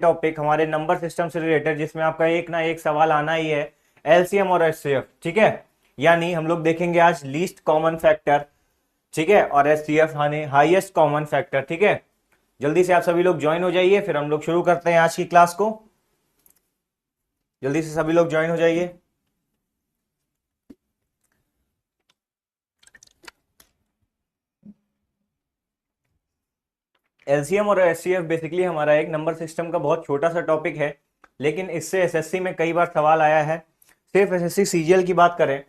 Topic हमारे number system से related, जिसमें आपका एक ना एक सवाल आना ही है, एलसीएम और एचसीएफ। ठीक है, यानी हम लोग देखेंगे आज लीस्ट कॉमन फैक्टर, ठीक है, और एचसीएफ यानी हाईएस्ट कॉमन फैक्टर। ठीक है, जल्दी से आप सभी लोग ज्वाइन हो जाइए, फिर हम लोग शुरू करते हैं आज की क्लास को। जल्दी से सभी लोग ज्वाइन हो जाइए। एलसीएम और एचसीएफ बेसिकली हमारा एक नंबर सिस्टम का बहुत छोटा सा टॉपिक है, लेकिन इससे एसएससी में कई बार सवाल आया है। सिर्फ एसएससी सीजीएल की बात करें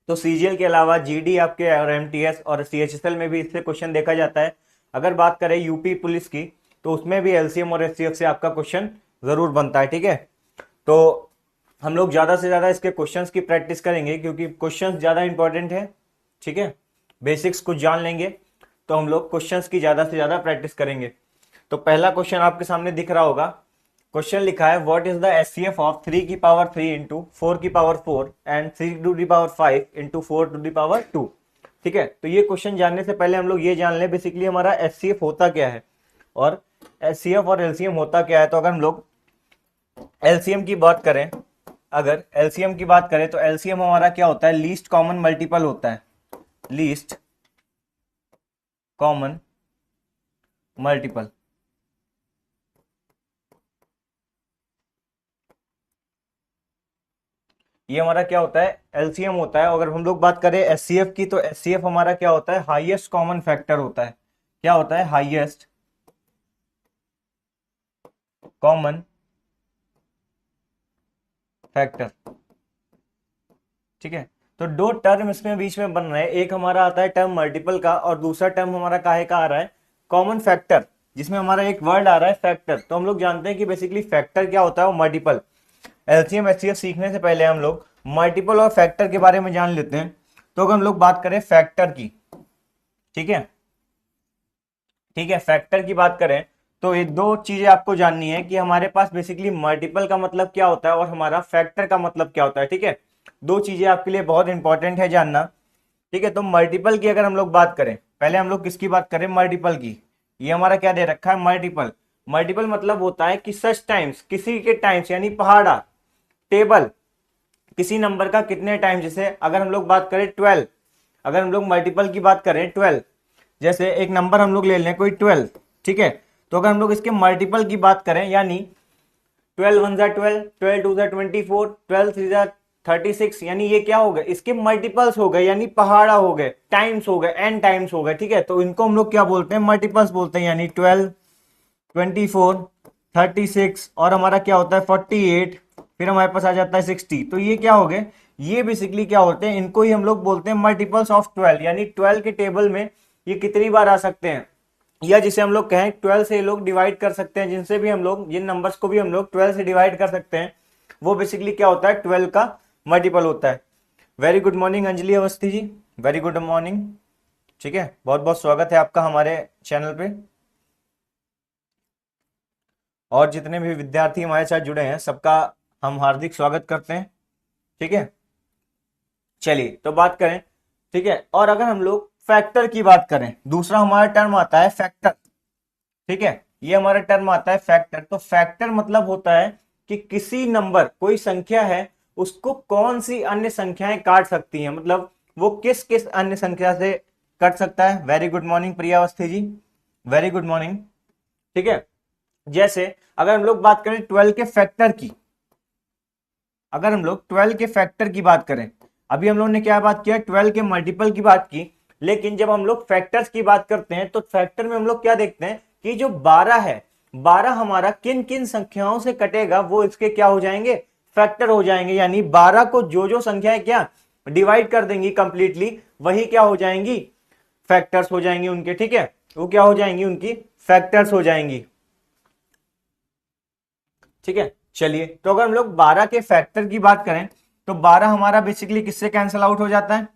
तो सीजीएल के अलावा जीडी आपके और एमटीएस और सीएचएसएल में भी इससे क्वेश्चन देखा जाता है। अगर बात करें यूपी पुलिस की तो उसमें भी एलसीएम और एचसीएफ से आपका क्वेश्चन जरूर बनता है। ठीक है, तो हम लोग ज्यादा से ज्यादा इसके क्वेश्चंस की प्रैक्टिस करेंगे क्योंकि क्वेश्चंस ज्यादा इंपॉर्टेंट है। ठीक है, बेसिक्स कुछ जान लेंगे तो हम लोग क्वेश्चंस की ज्यादा से ज्यादा प्रैक्टिस करेंगे। तो पहला क्वेश्चन आपके सामने दिख रहा होगा। क्वेश्चन लिखा है what is the HCF of 3 की पावर 3 इंटू 4 की power 4 and 3 to the power 5 into 4 to the power 2। ठीक है, तो ये क्वेश्चन जानने से पहले हम लोग ये जान लें बेसिकली हमारा एचसीएफ होता क्या है और एचसीएफ और एलसीएम होता क्या है। तो अगर हम लोग एलसीएम की बात करें, अगर एलसीएम की बात करें तो एलसीएम हमारा क्या होता है, लीस्ट कॉमन मल्टीपल होता है। लीस्ट कॉमन मल्टीपल, ये हमारा क्या होता है, एलसीएम होता है। अगर हम लोग बात करें एचसीएफ की तो एचसीएफ हमारा क्या होता है, हाईएस्ट कॉमन फैक्टर होता है। क्या होता है, हाईएस्ट कॉमन फैक्टर। ठीक है, तो दो टर्म इसमें बीच में बन रहे हैं, एक हमारा आता है टर्म मल्टीपल का और दूसरा टर्म हमारा काहे का आ रहा है, कॉमन फैक्टर, जिसमें हमारा एक वर्ड आ रहा है फैक्टर। तो हम लोग जानते हैं कि बेसिकली फैक्टर क्या होता है, वो मल्टीपल। एलसीएम एचसीएफ सीखने से पहले हम लोग मल्टीपल और फैक्टर के बारे में जान लेते हैं। तो अगर हम लोग बात करें फैक्टर की, ठीक है, ठीक है, फैक्टर की बात करें तो ये दो चीजें आपको जाननी है कि हमारे पास बेसिकली मल्टीपल का मतलब क्या होता है और हमारा फैक्टर का मतलब क्या होता है। ठीक है, दो चीजें आपके लिए बहुत इंपॉर्टेंट है जानना। ठीक है, तो मल्टीपल की अगर हम लोग बात करें, पहले हम लोग किसकी बात करें, मल्टीपल की। ये हमारा क्या दे रखा है, मल्टीपल। मल्टीपल मतलब होता है कि सच टाइम्स, किसी के टाइम्स, यानी पहाड़ा, टेबल, किसी नंबर का कितने टाइम। जैसे अगर हम लोग बात करें 12, अगर हम लोग मल्टीपल की बात करें 12, जैसे एक नंबर हम लोग ले लें कोई 12, ठीक है, तो अगर हम लोग इसके मल्टीपल की बात करें यानी 12 वन जा 12, 12 टू जा 24, 12 थ्री जा 36, यानी ये क्या हो गए, इसके मल्टीपल्स हो गए, यानी पहाड़ा हो गए, टाइम्स हो गए, एन टाइम्स हो गए। ठीक है, तो इनको हम लोग क्या बोलते हैं, मल्टीपल्स बोलते हैं। यानी 12, 24, 36 और हमारा क्या होता है 48, फिर हमारे पास आ जाता है 60। तो ये क्या हो गए, ये बेसिकली क्या होते हैं, इनको ही हम लोग बोलते हैं मल्टीपल्स ऑफ 12। यानी 12 के टेबल में ये कितनी बार आ सकते हैं, या जिसे हम लोग कहें 12 से लोग डिवाइड कर सकते हैं, जिनसे भी हम लोग, जिन नंबर्स को भी हम लोग 12 से डिवाइड कर सकते हैं, वो बेसिकली क्या होता है, 12 का मल्टीपल होता है। Very good morning Anjali Awasthi ji, very good morning. ठीक है, बहुत बहुत स्वागत है आपका हमारे चैनल पे, और जितने भी विद्यार्थी हमारे साथ जुड़े हैं सबका हम हार्दिक स्वागत करते हैं। ठीक है, चलिए तो बात करें। ठीक है, और अगर हम लोग फैक्टर की बात करें, दूसरा हमारा टर्म आता है फैक्टर। ठीक है, ये हमारा टर्म आता है फैक्टर। तो फैक्टर मतलब होता है कि किसी नंबर, कोई संख्या है, उसको कौन सी अन्य संख्याएं काट सकती हैं, मतलब वो किस किस अन्य संख्या से कट सकता है। वेरी गुड मॉर्निंग प्रिया Awasthi ji, very good morning. ठीक है, जैसे अगर हम लोग बात करें 12 के फैक्टर की, अगर हम लोग 12 के फैक्टर की बात करें, अभी हम लोग ने क्या बात किया, 12 के मल्टीपल की बात की, लेकिन जब हम लोग फैक्टर्स की बात करते हैं तो फैक्टर में हम लोग क्या देखते हैं कि जो 12 है, 12 हमारा किन किन संख्याओं से कटेगा, वो इसके क्या हो जाएंगे, फैक्टर हो जाएंगे। यानी 12 को जो जो संख्याएं क्या डिवाइड कर देंगी कंप्लीटली, वही क्या हो जाएंगी, फैक्टर्स हो जाएंगी उनके। ठीक है, वो क्या हो जाएंगी, उनकी फैक्टर्स हो जाएंगी। ठीक है, चलिए तो अगर हम लोग 12 के फैक्टर की बात करें तो 12 हमारा बेसिकली किससे कैंसिल आउट हो जाता है,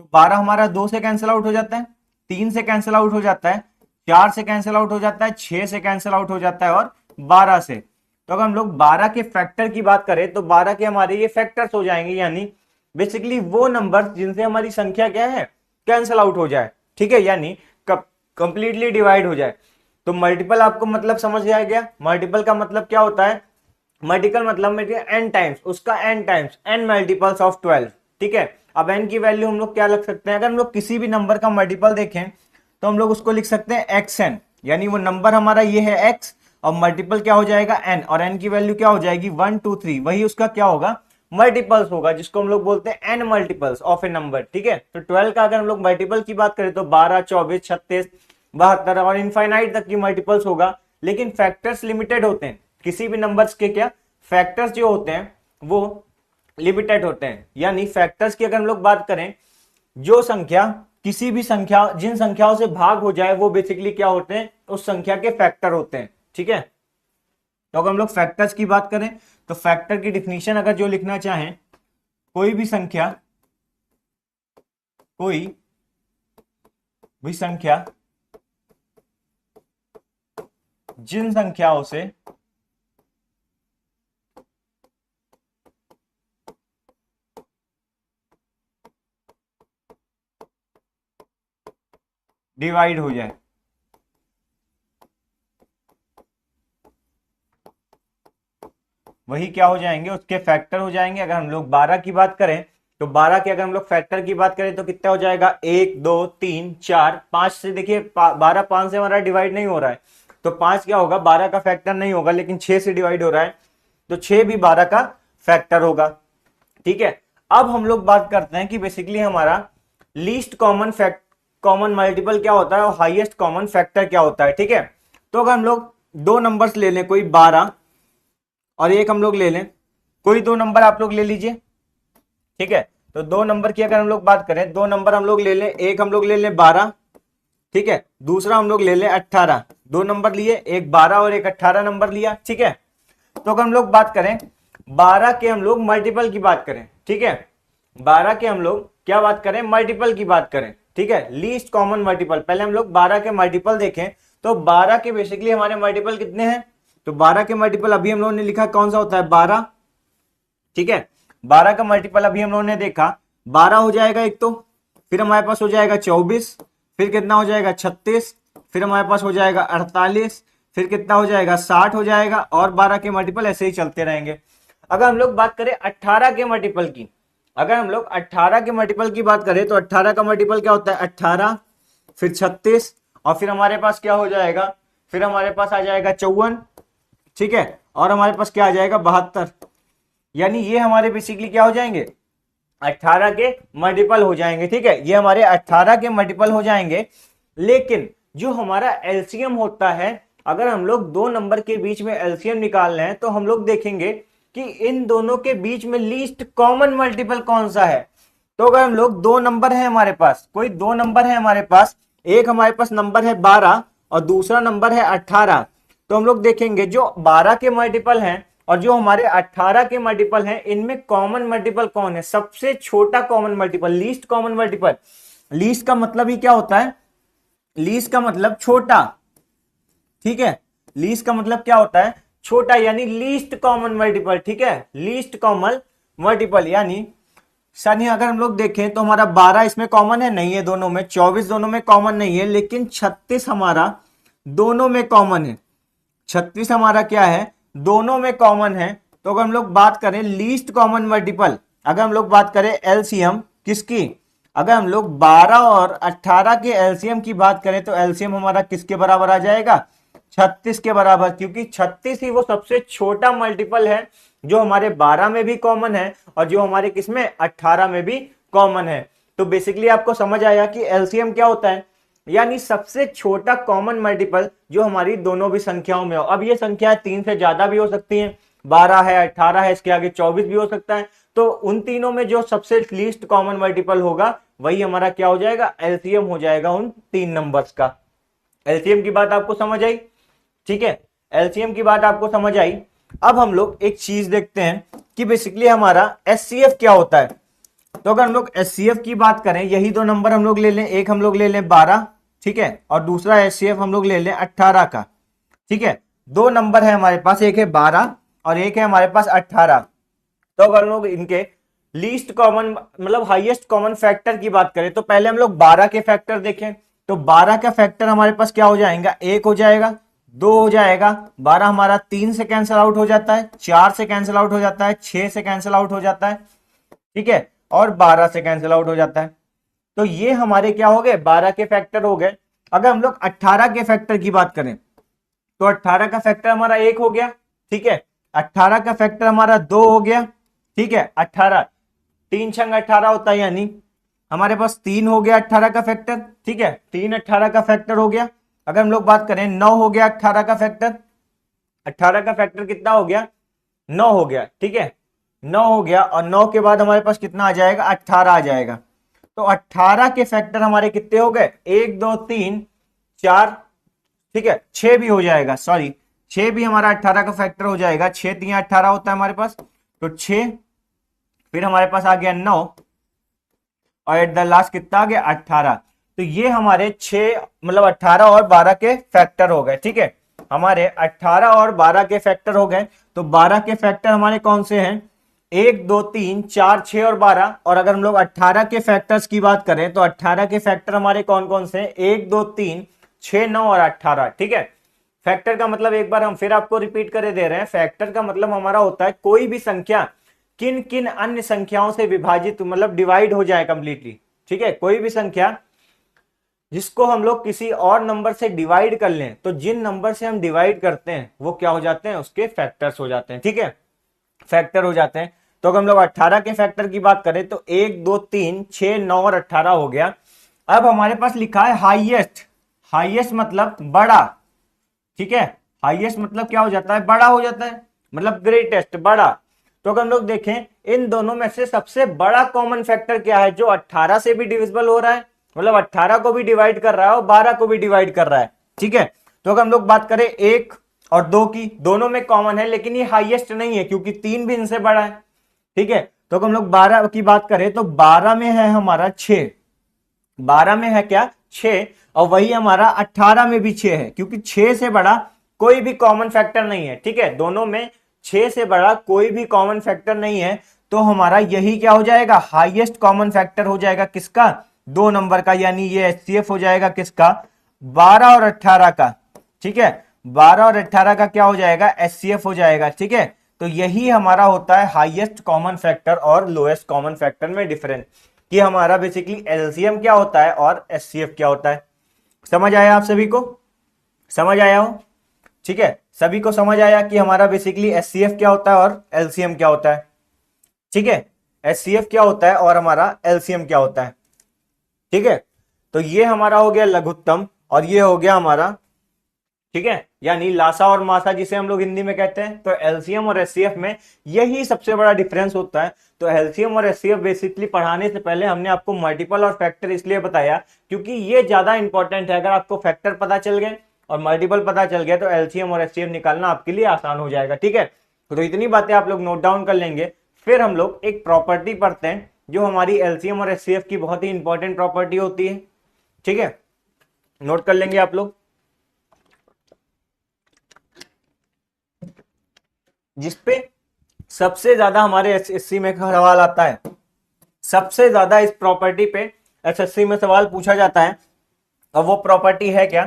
तो 12 हमारा 2 से कैंसिल आउट हो जाता है, 3 से कैंसिल आउट हो जाता है, 4 से कैंसिल आउट हो जाता है, 6 से कैंसिल आउट हो जाता है और 12 से। तो अगर हम लोग 12 के फैक्टर की बात करें तो 12 के हमारे ये फैक्टर्स हो जाएंगे, यानी बेसिकली वो नंबर जिनसे हमारी संख्या क्या है, कैंसिल आउट हो जाए। ठीक है, यानी कंप्लीटली डिवाइड हो जाए। तो मल्टीपल आपको मतलब समझ आ गया, मल्टीपल का मतलब क्या होता है, मल्टीपल मतलब में n टाइम्स, उसका n times, n multiples of 12, ठीक है। अब n की वैल्यू हम लोग क्या लग सकते हैं, अगर हम लोग किसी भी नंबर का मल्टीपल देखें तो हम लोग उसको लिख सकते हैं xn, यानी वो नंबर हमारा ये है x और मल्टीपल क्या हो जाएगा n, और n की वैल्यू क्या हो जाएगी 1 2 3, वही उसका क्या होगा मल्टीपल्स होगा, जिसको हम लोग बोलते हैं n multiples of A number, ठीक है। तो 12 का अगर हम लोग मल्टीपल की बात करें तो 12 24 36 72 और इनफाइनाइट तक की मल्टीपल्स होगा, लेकिन फैक्टर्स लिमिटेड होते हैं, किसी भी नंबर्स के क्या फैक्टर्स जो होते हैं वो लिमिटेड होते हैं। यानी फैक्टर्स की अगर हम लोग बात करें, जो संख्या किसी भी संख्या जिन संख्याओं से भाग हो जाए वो बेसिकली क्या होते हैं, उस संख्या के फैक्टर होते हैं, ठीक है। तो अगर हम लोग फैक्टर्स की बात करें तो फैक्टर की डिफिनीशन अगर जो लिखना चाहें, कोई भी संख्या, कोई भी संख्या जिन संख्याओं से डिवाइड हो जाए, वही क्या हो जाएंगे, उसके फैक्टर हो जाएंगे। अगर हम लोग 12 की बात करें तो 12 के अगर हम लोग फैक्टर की बात करें तो कितना हो जाएगा 1 2 3 4 5 से, देखिए 12 5 से हमारा डिवाइड नहीं हो रहा है, तो 5 क्या होगा 12 का फैक्टर नहीं होगा, लेकिन 6 से डिवाइड हो रहा है तो 6 भी 12 का फैक्टर होगा, ठीक है। अब हम लोग बात करते हैं कि बेसिकली हमारा लीस्ट कॉमन मल्टीपल क्या होता है और हाईएस्ट कॉमन फैक्टर क्या होता है, ठीक है। तो अगर हम लोग दो नंबर्स ले लें, कोई 12 और एक हम लोग ले लें, कोई दो नंबर आप लोग ले लीजिए, ठीक है। तो दो नंबर की अगर हम लोग बात करें, दो नंबर हम लोग ले लें, एक हम लोग ले लें 12, ठीक है, दूसरा हम लोग ले लें 18, दो नंबर लिए, एक 12 और एक 18 नंबर लिया, ठीक है। तो अगर हम लोग बात करें 12 के हम लोग मल्टीपल की बात करें, ठीक है, 12 के हम लोग क्या बात करें मल्टीपल की बात करें, ठीक है, लीस्ट कॉमन मल्टीपल। पहले हम लोग 12 के मल्टीपल देखें तो 12 के बेसिकली हमारे मल्टीपल कितने हैं, तो 12 के मल्टीपल अभी हम लोगों ने लिखा कौन सा होता है 12, ठीक है। 12 का मल्टीपल अभी हम लोगों ने देखा 12 हो जाएगा एक, तो फिर हमारे पास हो जाएगा 24, फिर कितना हो जाएगा 36, फिर हमारे पास हो जाएगा 48, फिर कितना हो जाएगा 60 हो जाएगा, और 12 के मल्टीपल ऐसे ही चलते रहेंगे। अगर हम लोग बात करें 18 के मल्टीपल की, अगर हम लोग 18 के मल्टीपल की बात करें तो 18 का मल्टीपल क्या होता है 18, फिर 36, और फिर हमारे पास क्या हो जाएगा, फिर हमारे पास आ जाएगा 54, ठीक है, और हमारे पास क्या आ जाएगा 72। यानी ये हमारे बेसिकली क्या हो जाएंगे 18 के मल्टीपल हो जाएंगे, ठीक है, ये हमारे 18 के मल्टीपल हो जाएंगे। लेकिन जो हमारा एलसीएम होता है, अगर हम लोग दो नंबर के बीच में एलसीएम निकाल रहे हैं तो हम लोग देखेंगे कि इन दोनों के बीच में लीस्ट कॉमन मल्टीपल कौन सा है। तो अगर हम लोग दो नंबर है हमारे पास, कोई दो नंबर है हमारे पास, एक हमारे पास नंबर है 12 और दूसरा नंबर है 18, तो हम लोग देखेंगे जो 12 के मल्टीपल हैं और जो हमारे 18 के मल्टीपल हैं, इनमें कॉमन मल्टीपल कौन है, सबसे छोटा common multiple, least common multiple. Least का मतलब ही क्या होता है, लीस्ट का मतलब छोटा, ठीक है, लीस्ट का मतलब क्या होता है छोटा, यानी लीस्ट कॉमन मल्टीपल, ठीक है, लीस्ट कॉमन मल्टीपल। यानी सनी अगर हम लोग देखें तो हमारा 12 इसमें कॉमन है, नहीं है दोनों में, 24 दोनों में कॉमन नहीं है, लेकिन 36 हमारा दोनों में कॉमन है, 36 हमारा क्या है दोनों में कॉमन है। तो अगर हम लोग बात करें लीस्ट कॉमन मल्टीपल, अगर हम लोग बात करें एलसीएम किसकी, अगर हम लोग 12 और 18 के एलसीएम की बात करें तो एलसीएम हमारा किसके बराबर आ जाएगा 36 के बराबर, क्योंकि 36 ही वो सबसे छोटा मल्टीपल है जो हमारे 12 में भी कॉमन है और जो हमारे किसमें 18 में भी कॉमन है। तो बेसिकली आपको समझ आया कि एलसीएम क्या होता है, यानी सबसे छोटा कॉमन मल्टीपल जो हमारी दोनों भी संख्याओं में हो। अब ये संख्या 3 से ज्यादा भी हो सकती हैं, 12 है 18 है, इसके आगे 24 भी हो सकता है, तो उन तीनों में जो सबसे लीस्ट कॉमन मल्टीपल होगा वही हमारा क्या हो जाएगा एलसीएम हो जाएगा उन तीन नंबर्स का। एलसीएम की बात आपको समझ आई, ठीक है, एलसीएम की बात आपको समझ आई। अब हम लोग एक चीज देखते हैं कि बेसिकली हमारा एचसीएफ क्या होता है। तो अगर हम लोग एचसीएफ की बात करें, यही दो नंबर हम लोग ले लें, एक हम लोग ले लें 12, ठीक है, और दूसरा एचसीएफ हम लोग ले लें 18 का, ठीक है, दो नंबर है हमारे पास, एक है 12 और एक है हमारे पास 18। तो अगर हम लोग इनके लीस्ट कॉमन मतलब हाईएस्ट कॉमन फैक्टर की बात करें तो पहले हम लोग 12 के फैक्टर देखें, तो 12 का फैक्टर हमारे पास क्या हो जाएगा 1 हो जाएगा, 2 हो जाएगा, 12 हमारा 3 से कैंसिल आउट हो जाता है, 4 से कैंसिल आउट हो जाता है, 6 से कैंसिल आउट हो जाता है, ठीक है, और 12 से कैंसिल आउट हो जाता है। तो ये हमारे क्या हो गए, 12 के फैक्टर हो गए। अगर हम लोग 18 के फैक्टर की बात करें तो 18 का फैक्टर हमारा 1 हो गया, ठीक है, 18 का फैक्टर हमारा 2 हो गया, ठीक है, 18 3 छंग 18 होता है, यानी हमारे पास 3 हो गया 18 का फैक्टर, ठीक है, 3 18 का फैक्टर हो गया। अगर हम लोग बात करें 9 हो गया 18 का फैक्टर, 18 का फैक्टर कितना हो गया, 9 हो गया, ठीक है, 9 हो गया, और 9 के बाद हमारे पास कितना आ जाएगा, 18 आ जाएगा। तो 18 के फैक्टर हमारे कितने हो गए, 1 2 3 4, ठीक है, 6 भी हो जाएगा, सॉरी 6 भी हमारा 18 का फैक्टर हो जाएगा, 6 3 18 होता है हमारे पास, तो 6, फिर हमारे पास आ गया 9, और एट द लास्ट कितना आ गया, 18। तो ये हमारे 6 मतलब 18 और 12 के फैक्टर हो गए, ठीक है, हमारे 18 और 12 के फैक्टर हो गए। तो 12 के फैक्टर हमारे कौन से हैं, 1 2 3 4 6 और 12। और अगर हम लोग 18 के फैक्टर्स की बात करें तो 18 के फैक्टर हमारे कौन कौन से हैं, 1 2 3 6 9 और 18, ठीक है। फैक्टर का मतलब एक बार हम फिर आपको रिपीट करे दे रहे हैं, फैक्टर का मतलब हमारा होता है कोई भी संख्या किन किन अन्य संख्याओं से विभाजित मतलब डिवाइड हो जाए कंप्लीटली, ठीक है, कोई भी संख्या जिसको हम लोग किसी और नंबर से डिवाइड कर लें, तो जिन नंबर से हम डिवाइड करते हैं वो क्या हो जाते हैं, उसके फैक्टर्स हो जाते हैं, ठीक है, फैक्टर हो जाते हैं। तो अगर हम लोग 18 के फैक्टर की बात करें तो 1 2 3 6 9 और 18 हो गया। अब हमारे पास लिखा है हाईएस्ट, हाईएस्ट मतलब बड़ा, ठीक है, हाईएस्ट मतलब क्या हो जाता है, बड़ा हो जाता है, मतलब ग्रेटेस्ट, बड़ा। तो अगर हम लोग देखें इन दोनों में से सबसे बड़ा कॉमन फैक्टर क्या है, जो 18 से भी डिविजिबल हो रहा है, मतलब 18 को भी डिवाइड कर रहा है और 12 को भी डिवाइड कर रहा है, ठीक है। तो अगर हम लोग बात करें 1 और 2 की, दोनों में कॉमन है, लेकिन ये हाईएस्ट नहीं है क्योंकि 3 भी इनसे बड़ा है, ठीक है। तो अगर हम लोग 12 की बात करें तो 12 में है हमारा 6, 12 में है क्या, 6, और वही हमारा 18 में भी 6 है, क्योंकि 6 से बड़ा कोई भी कॉमन फैक्टर नहीं है, ठीक है, दोनों में 6 से बड़ा कोई भी कॉमन फैक्टर नहीं है। तो हमारा यही क्या हो जाएगा, हाईएस्ट कॉमन फैक्टर हो जाएगा किसका, 2 नंबर का, यानी ये एचसीएफ हो जाएगा किसका, 12 और 18 का, ठीक है, 12 और 18 का क्या हो जाएगा, एचसीएफ हो जाएगा, ठीक है। तो यही हमारा होता है हाईएस्ट कॉमन फैक्टर और लोएस्ट कॉमन फैक्टर में डिफरेंस, कि हमारा बेसिकली एलसीएम क्या होता है और एचसीएफ क्या होता है। समझ आया आप सभी को, समझ आया हो, ठीक है, सभी को समझ आया कि हमारा बेसिकली एचसीएफ क्या होता है और एलसीएम क्या होता है, ठीक है, एचसीएफ क्या होता है और हमारा एलसीएम क्या होता है, ठीक है। तो ये हमारा हो गया लघुत्तम और ये हो गया हमारा, ठीक है, यानी लासा और मासा जिसे हम लोग हिंदी में कहते हैं। तो एलसीएम और एचसीएफ में यही सबसे बड़ा डिफरेंस होता है। तो एलसीएम और एचसीएफ बेसिकली पढ़ाने से पहले हमने आपको मल्टीपल और फैक्टर इसलिए बताया क्योंकि ये ज्यादा इंपॉर्टेंट है। अगर आपको फैक्टर पता चल गए और मल्टीपल पता चल गया तो एलसीएम और एचसीएफ निकालना आपके लिए आसान हो जाएगा, ठीक है। तो इतनी बातें आप लोग नोट डाउन कर लेंगे। फिर हम लोग एक प्रॉपर्टी पढ़ते हैं जो हमारी एलसीएम और एचसीएफ की बहुत ही इंपॉर्टेंट प्रॉपर्टी होती है, ठीक है, नोट कर लेंगे आप लोग, जिसपे सबसे ज्यादा हमारे एसएससी में सवाल आता है। सबसे ज्यादा इस प्रॉपर्टी पे एसएससी में सवाल पूछा जाता है और वो प्रॉपर्टी है क्या,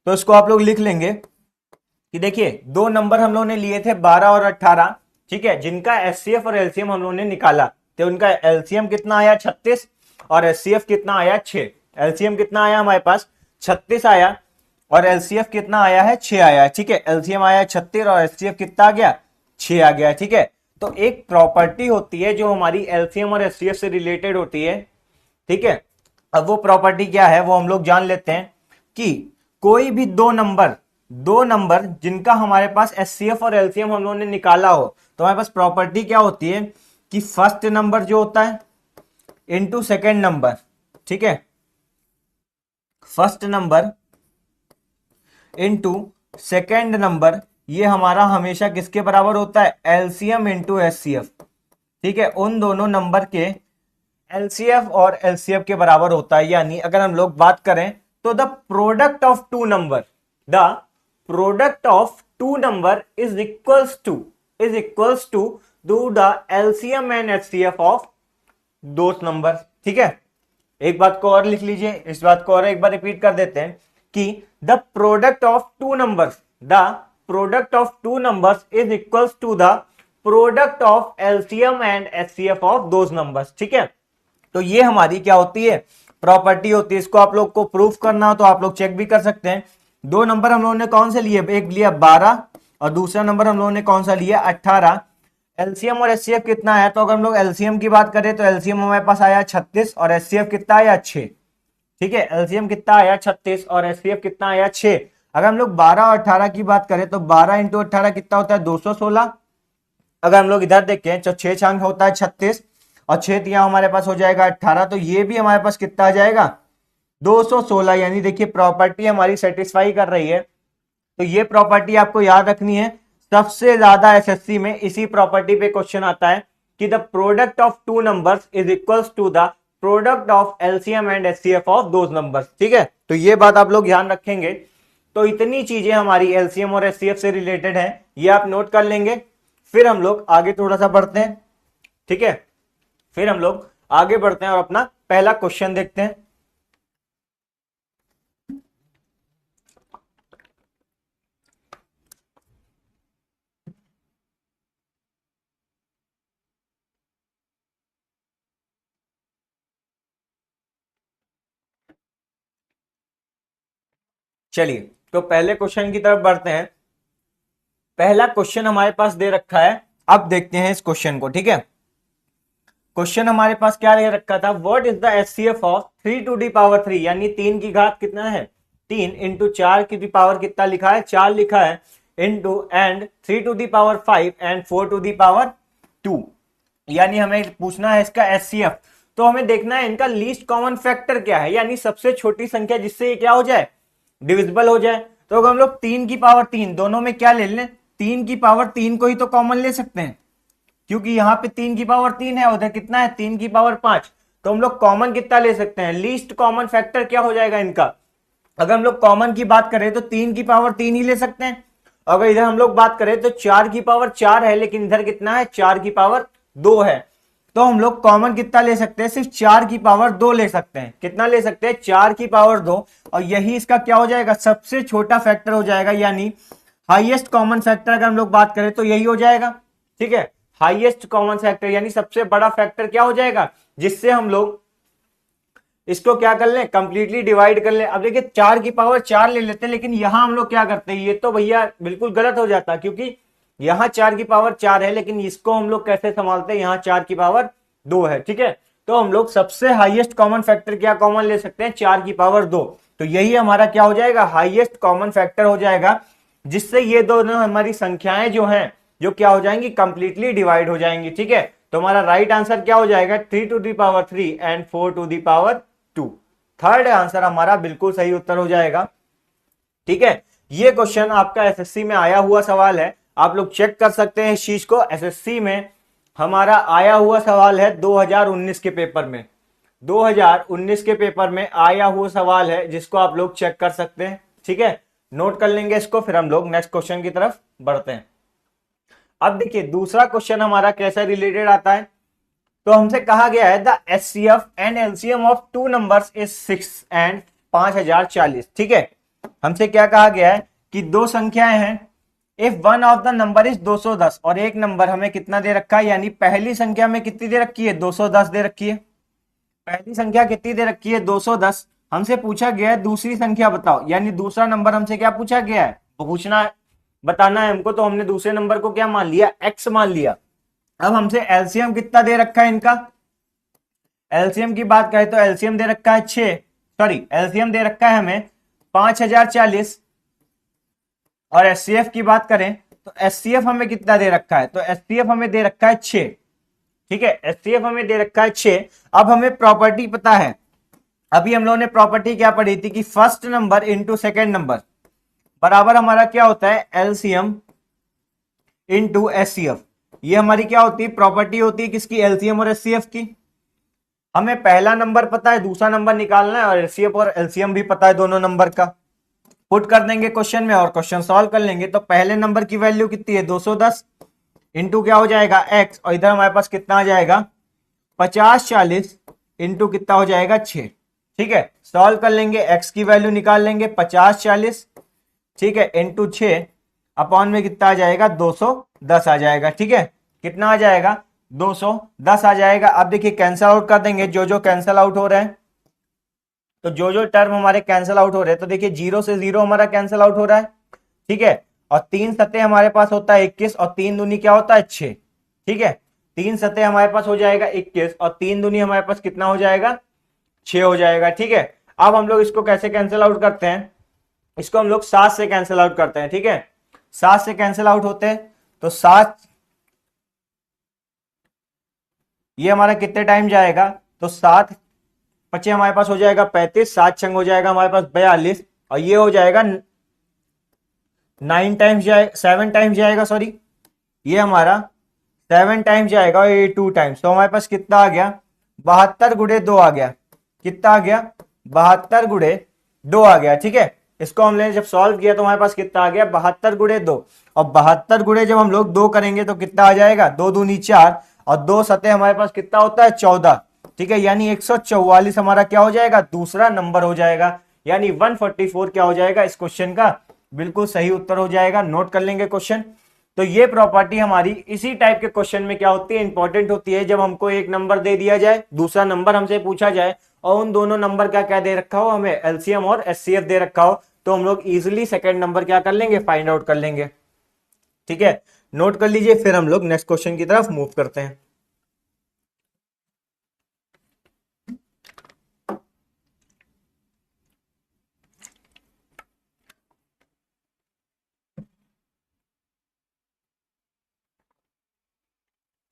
तो इसको आप लोग लिख लेंगे कि देखिए 2 नंबर हम लोगों ने लिए थे 12 और 18, ठीक है, जिनका एचसीएफ और एलसीएम हम लोगों ने निकाला। तो उनका एलसीएम कितना आया 36 और एचसीएफ कितना आया 6। एलसीएम कितना आया हमारे पास 36 आया और एलसीएफ कितना आया है 6 आया है, ठीक है, एलसीएम आया 36 और एचसीएफ कितना आ गया 6 आ गया, ठीक है। तो एक प्रॉपर्टी होती है जो हमारी एलसीएम और एचसीएफ से रिलेटेड होती है, ठीक है। अब वो प्रॉपर्टी क्या है वो हम लोग जान लेते हैं कि कोई भी दो नंबर जिनका हमारे पास एचसीएफ और एलसीएम हम लोगों ने निकाला हो, तो हमारे पास प्रॉपर्टी क्या होती है कि फर्स्ट नंबर जो होता है इनटू सेकंड नंबर, ठीक है, first number into second number, ये हमारा हमेशा किसके बराबर होता है, एलसीएम इनटू एचसीएफ, ठीक है, उन दोनों नंबर के एलसीएफ और एलसीएफ के बराबर होता है। यानी अगर हम लोग बात करें तो the product of two number, the product of two number is equals to do the LCM and HCF of दो नंबर, ठीक है। एक बात को और लिख लीजिए, इस बात को और एक बार रिपीट कर देते हैं कि the product of two numbers, the product of two numbers is equals to the product of LCM and HCF of those numbers. ठीक है, तो ये हमारी क्या होती है, प्रॉपर्टी होती है। इसको आप लोग को प्रूफ करना हो तो आप लोग चेक भी कर सकते हैं। दो नंबर हम लोगों ने कौन से लिए, एक लिया 12 और दूसरा नंबर हम लोगों ने कौन सा लिया 18। एलसीएम और एचसीएफ कितना है, तो अगर हम लोग एलसीएम की बात करें तो एलसीएम हमारे पास आया 36 और एचसीएफ कितना आया 6। ठीक है, एलसीएम कितना आया 36 और एचसीएफ कितना आया 6। अगर हम लोग 12 और 18 की बात करें तो 12 इंटू 18 कितना होता है 216। अगर हम लोग इधर देखें तो 6 छांग होता है 36 और 6 तिया हमारे पास हो जाएगा 18, तो ये भी हमारे पास कितना आ जाएगा 216। यानी देखिए प्रॉपर्टी हमारी सेटिस्फाई कर रही है। तो ये प्रॉपर्टी आपको याद रखनी है। सबसे ज्यादा एसएससी में इसी प्रॉपर्टी पे क्वेश्चन आता है कि the product of two numbers is equals to the product of LCM and HCF of those numbers. ठीक है, तो ये बात आप लोग ध्यान रखेंगे। तो इतनी चीजें हमारी एलसीएम और एचसीएफ से रिलेटेड है, ये आप नोट कर लेंगे। फिर हम लोग आगे थोड़ा सा बढ़ते हैं। ठीक है, फिर हम लोग आगे बढ़ते हैं और अपना पहला क्वेश्चन देखते हैं। चलिए, तो पहले क्वेश्चन की तरफ बढ़ते हैं। पहला क्वेश्चन हमारे पास दे रखा है, अब देखते हैं इस क्वेश्चन को। ठीक है, क्वेश्चन हमारे पास क्या दे रखा था, what is the HCF of 3 to the power 3, यानी 3 की घात कितना है 3 इंटू 4 की दी पावर कितना लिखा है 4 लिखा है, into and 3 to the power 5 and 4 to the power 2। यानी हमें पूछना है इसका एचसीएफ। तो हमें देखना है इनका लीस्ट कॉमन फैक्टर क्या है, यानी सबसे छोटी संख्या जिससे ये क्या हो जाए डिविजिबल हो जाए। तो अगर हम लोग 3 की पावर 3 दोनों में क्या ले लें, 3 की पावर 3 को ही तो कॉमन ले सकते हैं, क्योंकि यहाँ पे 3 की पावर 3 है, उधर कितना है 3 की पावर 5। तो हम लोग कॉमन कितना ले सकते हैं, लीस्ट कॉमन फैक्टर क्या हो जाएगा इनका। अगर हम लोग कॉमन की बात करें तो 3 की पावर 3 ही ले सकते हैं। अगर इधर हम लोग बात करें तो 4 की पावर 4 है, लेकिन इधर कितना है 4 की पावर 2 है। तो हम लोग कॉमन कितना ले सकते हैं, सिर्फ 4 की पावर 2 ले सकते हैं। कितना ले सकते हैं 4 की पावर 2, और यही इसका क्या हो जाएगा सबसे छोटा फैक्टर हो जाएगा, यानी हाईएस्ट कॉमन फैक्टर अगर हम लोग बात करें तो यही हो जाएगा। ठीक है, हाईएस्ट कॉमन फैक्टर यानी सबसे बड़ा फैक्टर क्या हो जाएगा, जिससे हम लोग इसको क्या कर लें कंप्लीटली डिवाइड कर लें। अब देखिए 4 की पावर 4 ले लेते हैं, लेकिन यहां हम लोग क्या करते हैं, ये तो भैया बिल्कुल गलत हो जाता, क्योंकि यहां 4 की पावर 4 है, लेकिन इसको हम लोग कैसे संभालते हैं, यहां 4 की पावर 2 है। ठीक है, तो हम लोग सबसे हाईएस्ट कॉमन फैक्टर क्या कॉमन ले सकते हैं 4 की पावर 2। तो यही हमारा क्या हो जाएगा हाईएस्ट कॉमन फैक्टर हो जाएगा, जिससे ये दोनों हमारी संख्याएं जो हैं जो क्या हो जाएंगी कंप्लीटली डिवाइड हो जाएंगी। ठीक है, तो हमारा राइट आंसर क्या हो जाएगा 3 to the power 3 and 4 to the power 2। Third answer हमारा बिल्कुल सही उत्तर हो जाएगा। ठीक है, ये क्वेश्चन आपका एसएससी में आया हुआ सवाल है, आप लोग चेक कर सकते हैं इस चीज को। एसएससी में हमारा आया हुआ सवाल है 2019 के पेपर में, 2019 के पेपर में आया हुआ सवाल है, जिसको आप लोग चेक कर सकते हैं। ठीक है, नोट कर लेंगे इसको, फिर हम लोग नेक्स्ट क्वेश्चन की तरफ बढ़ते हैं। अब देखिए दूसरा क्वेश्चन हमारा कैसे रिलेटेड आता है, तो हमसे कहा गया है the HCF and LCM of two numbers is 6 and 5040। ठीक है, हमसे क्या कहा गया है कि दो संख्याएं हैं, if one of the number is 210 और एक नंबर हमें कितना दे रखा है, यानी पहली संख्या में कितनी दे रखी है 210 दे रखी है। पहली संख्या कितनी दे रखी है 210। हमसे पूछा गया है दूसरी संख्या बताओ, यानी दूसरा नंबर हमसे क्या पूछा गया है पूछना बताना है हमको। तो हमने दूसरे नंबर को क्या मान लिया x मान लिया। अब हमसे एलसीएम कितना दे रखा है इनका, एलसीएम की बात करें तो एलसीएम दे रखा है 6, सॉरी एलसीएम दे रखा है हमें 5040, और एचसीएफ की बात करें तो एचसीएफ हमें कितना दे रखा है, तो एचसीएफ हमें दे रखा है 6। ठीक है, एचसीएफ हमें दे रखा है 6। अब हमें प्रॉपर्टी पता है, अभी हम लोगों ने प्रॉपर्टी क्या पढ़ी थी कि first number into second number बराबर हमारा क्या होता है एलसीएम इंटू एचसीएफ। ये हमारी क्या होती है प्रॉपर्टी होती है किसकी, एलसीएम और एचसीएफ की। हमें पहला नंबर पता है, दूसरा नंबर निकालना है, और एचसीएफ और एलसीएम भी पता है दोनों नंबर का। पुट कर देंगे क्वेश्चन में और क्वेश्चन सॉल्व कर लेंगे। तो पहले नंबर की वैल्यू कितनी है 210 इंटू क्या हो जाएगा x, और इधर हमारे पास कितना आ जाएगा 5040 इंटू कितना हो जाएगा 6। ठीक है, सॉल्व कर लेंगे, x की वैल्यू निकाल लेंगे 5040 ठीक है, इंटू 6 अपॉन में कितना आ जाएगा 210 आ जाएगा। ठीक है, कितना आ जाएगा 210 आ जाएगा। अब देखिए कैंसल आउट कर देंगे जो जो कैंसल आउट हो रहा है, तो जो जो टर्म हमारे कैंसल आउट हो रहे हैं, तो देखिए 0 से 0 हमारा कैंसल आउट हो रहा है। ठीक है, और 3 सतह हमारे पास होता है 21 और 3 दूनी क्या होता है 6। ठीक है, 3 सतह हमारे पास हो जाएगा 21 और 3 दूनी हमारे पास कितना हो जाएगा 6 हो जाएगा। ठीक है, अब हम लोग इसको कैसे कैंसिल आउट करते हैं, इसको हम लोग 7 से कैंसिल आउट करते हैं। ठीक है, 7 से कैंसिल आउट होते हैं, तो 7 ये हमारा कितने टाइम जाएगा, तो 7 पचे हमारे पास हो जाएगा 35, 7 छंग हो जाएगा हमारे पास 42 और ये हो जाएगा 9 टाइम्स जाएगा, 7 टाइम्स जाएगा, सॉरी ये हमारा 7 टाइम्स जाएगा और ये 2 टाइम्स, तो हमारे पास कितना आ गया 72 गुणे 2 आ गया। कितना आ गया 72 गुणे 2 आ गया। ठीक है, इसको हमने जब सॉल्व किया तो हमारे पास कितना आ गया 72 गुणे 2, और 72 गुणे जब हम लोग 2 करेंगे तो कितना आ जाएगा 2 दूनी 4 और 2 सतह हमारे पास कितना होता है 14। ठीक है, यानी 144 हमारा क्या हो जाएगा दूसरा नंबर हो जाएगा, यानी 144 क्या हो जाएगा इस क्वेश्चन का बिल्कुल सही उत्तर हो जाएगा। नोट कर लेंगे क्वेश्चन। तो ये प्रॉपर्टी हमारी इसी टाइप के क्वेश्चन में क्या होती है इंपॉर्टेंट होती है, जब हमको एक नंबर दे दिया जाए दूसरा नंबर हमसे पूछा जाए और उन दोनों नंबर का क्या दे रखा हो हमें एलसीएम और एचसीएफ दे रखा हो, तो हम लोग इजिली सेकंड नंबर क्या कर लेंगे फाइंड आउट कर लेंगे। ठीक है, नोट कर लीजिए, फिर हम लोग नेक्स्ट क्वेश्चन की तरफ मूव करते हैं।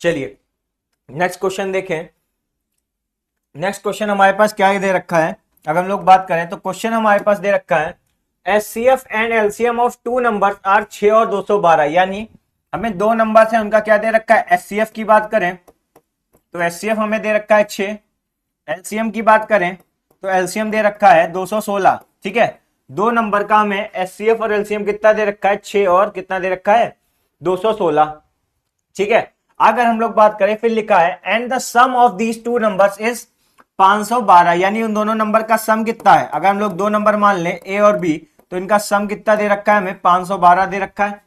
चलिए नेक्स्ट क्वेश्चन देखें। नेक्स्ट क्वेश्चन हमारे पास क्या दे रखा है, अगर हम लोग बात करें तो क्वेश्चन हमारे पास दे रखा है HCF and LCM of two numbers are 6 और 212, यानी हमें दो नंबर है उनका क्या दे रखा है एचसीएफ की बात करें तो एचसीएफ हमें दे रखा है 6, एलसीएम की बात करें तो एलसीएम दे रखा है 216। ठीक है, दो नंबर का हमें एचसीएफ और एलसीएम कितना दे रखा है 6 और कितना दे रखा है 216। ठीक है, अगर हम लोग बात करें फिर लिखा है and the sum of these two numbers is 512, यानी उन दोनों नंबर का सम कितना है, अगर हम लोग दो नंबर मान लें ए और बी तो इनका सम कितना दे रखा है हमें 512 दे रखा है।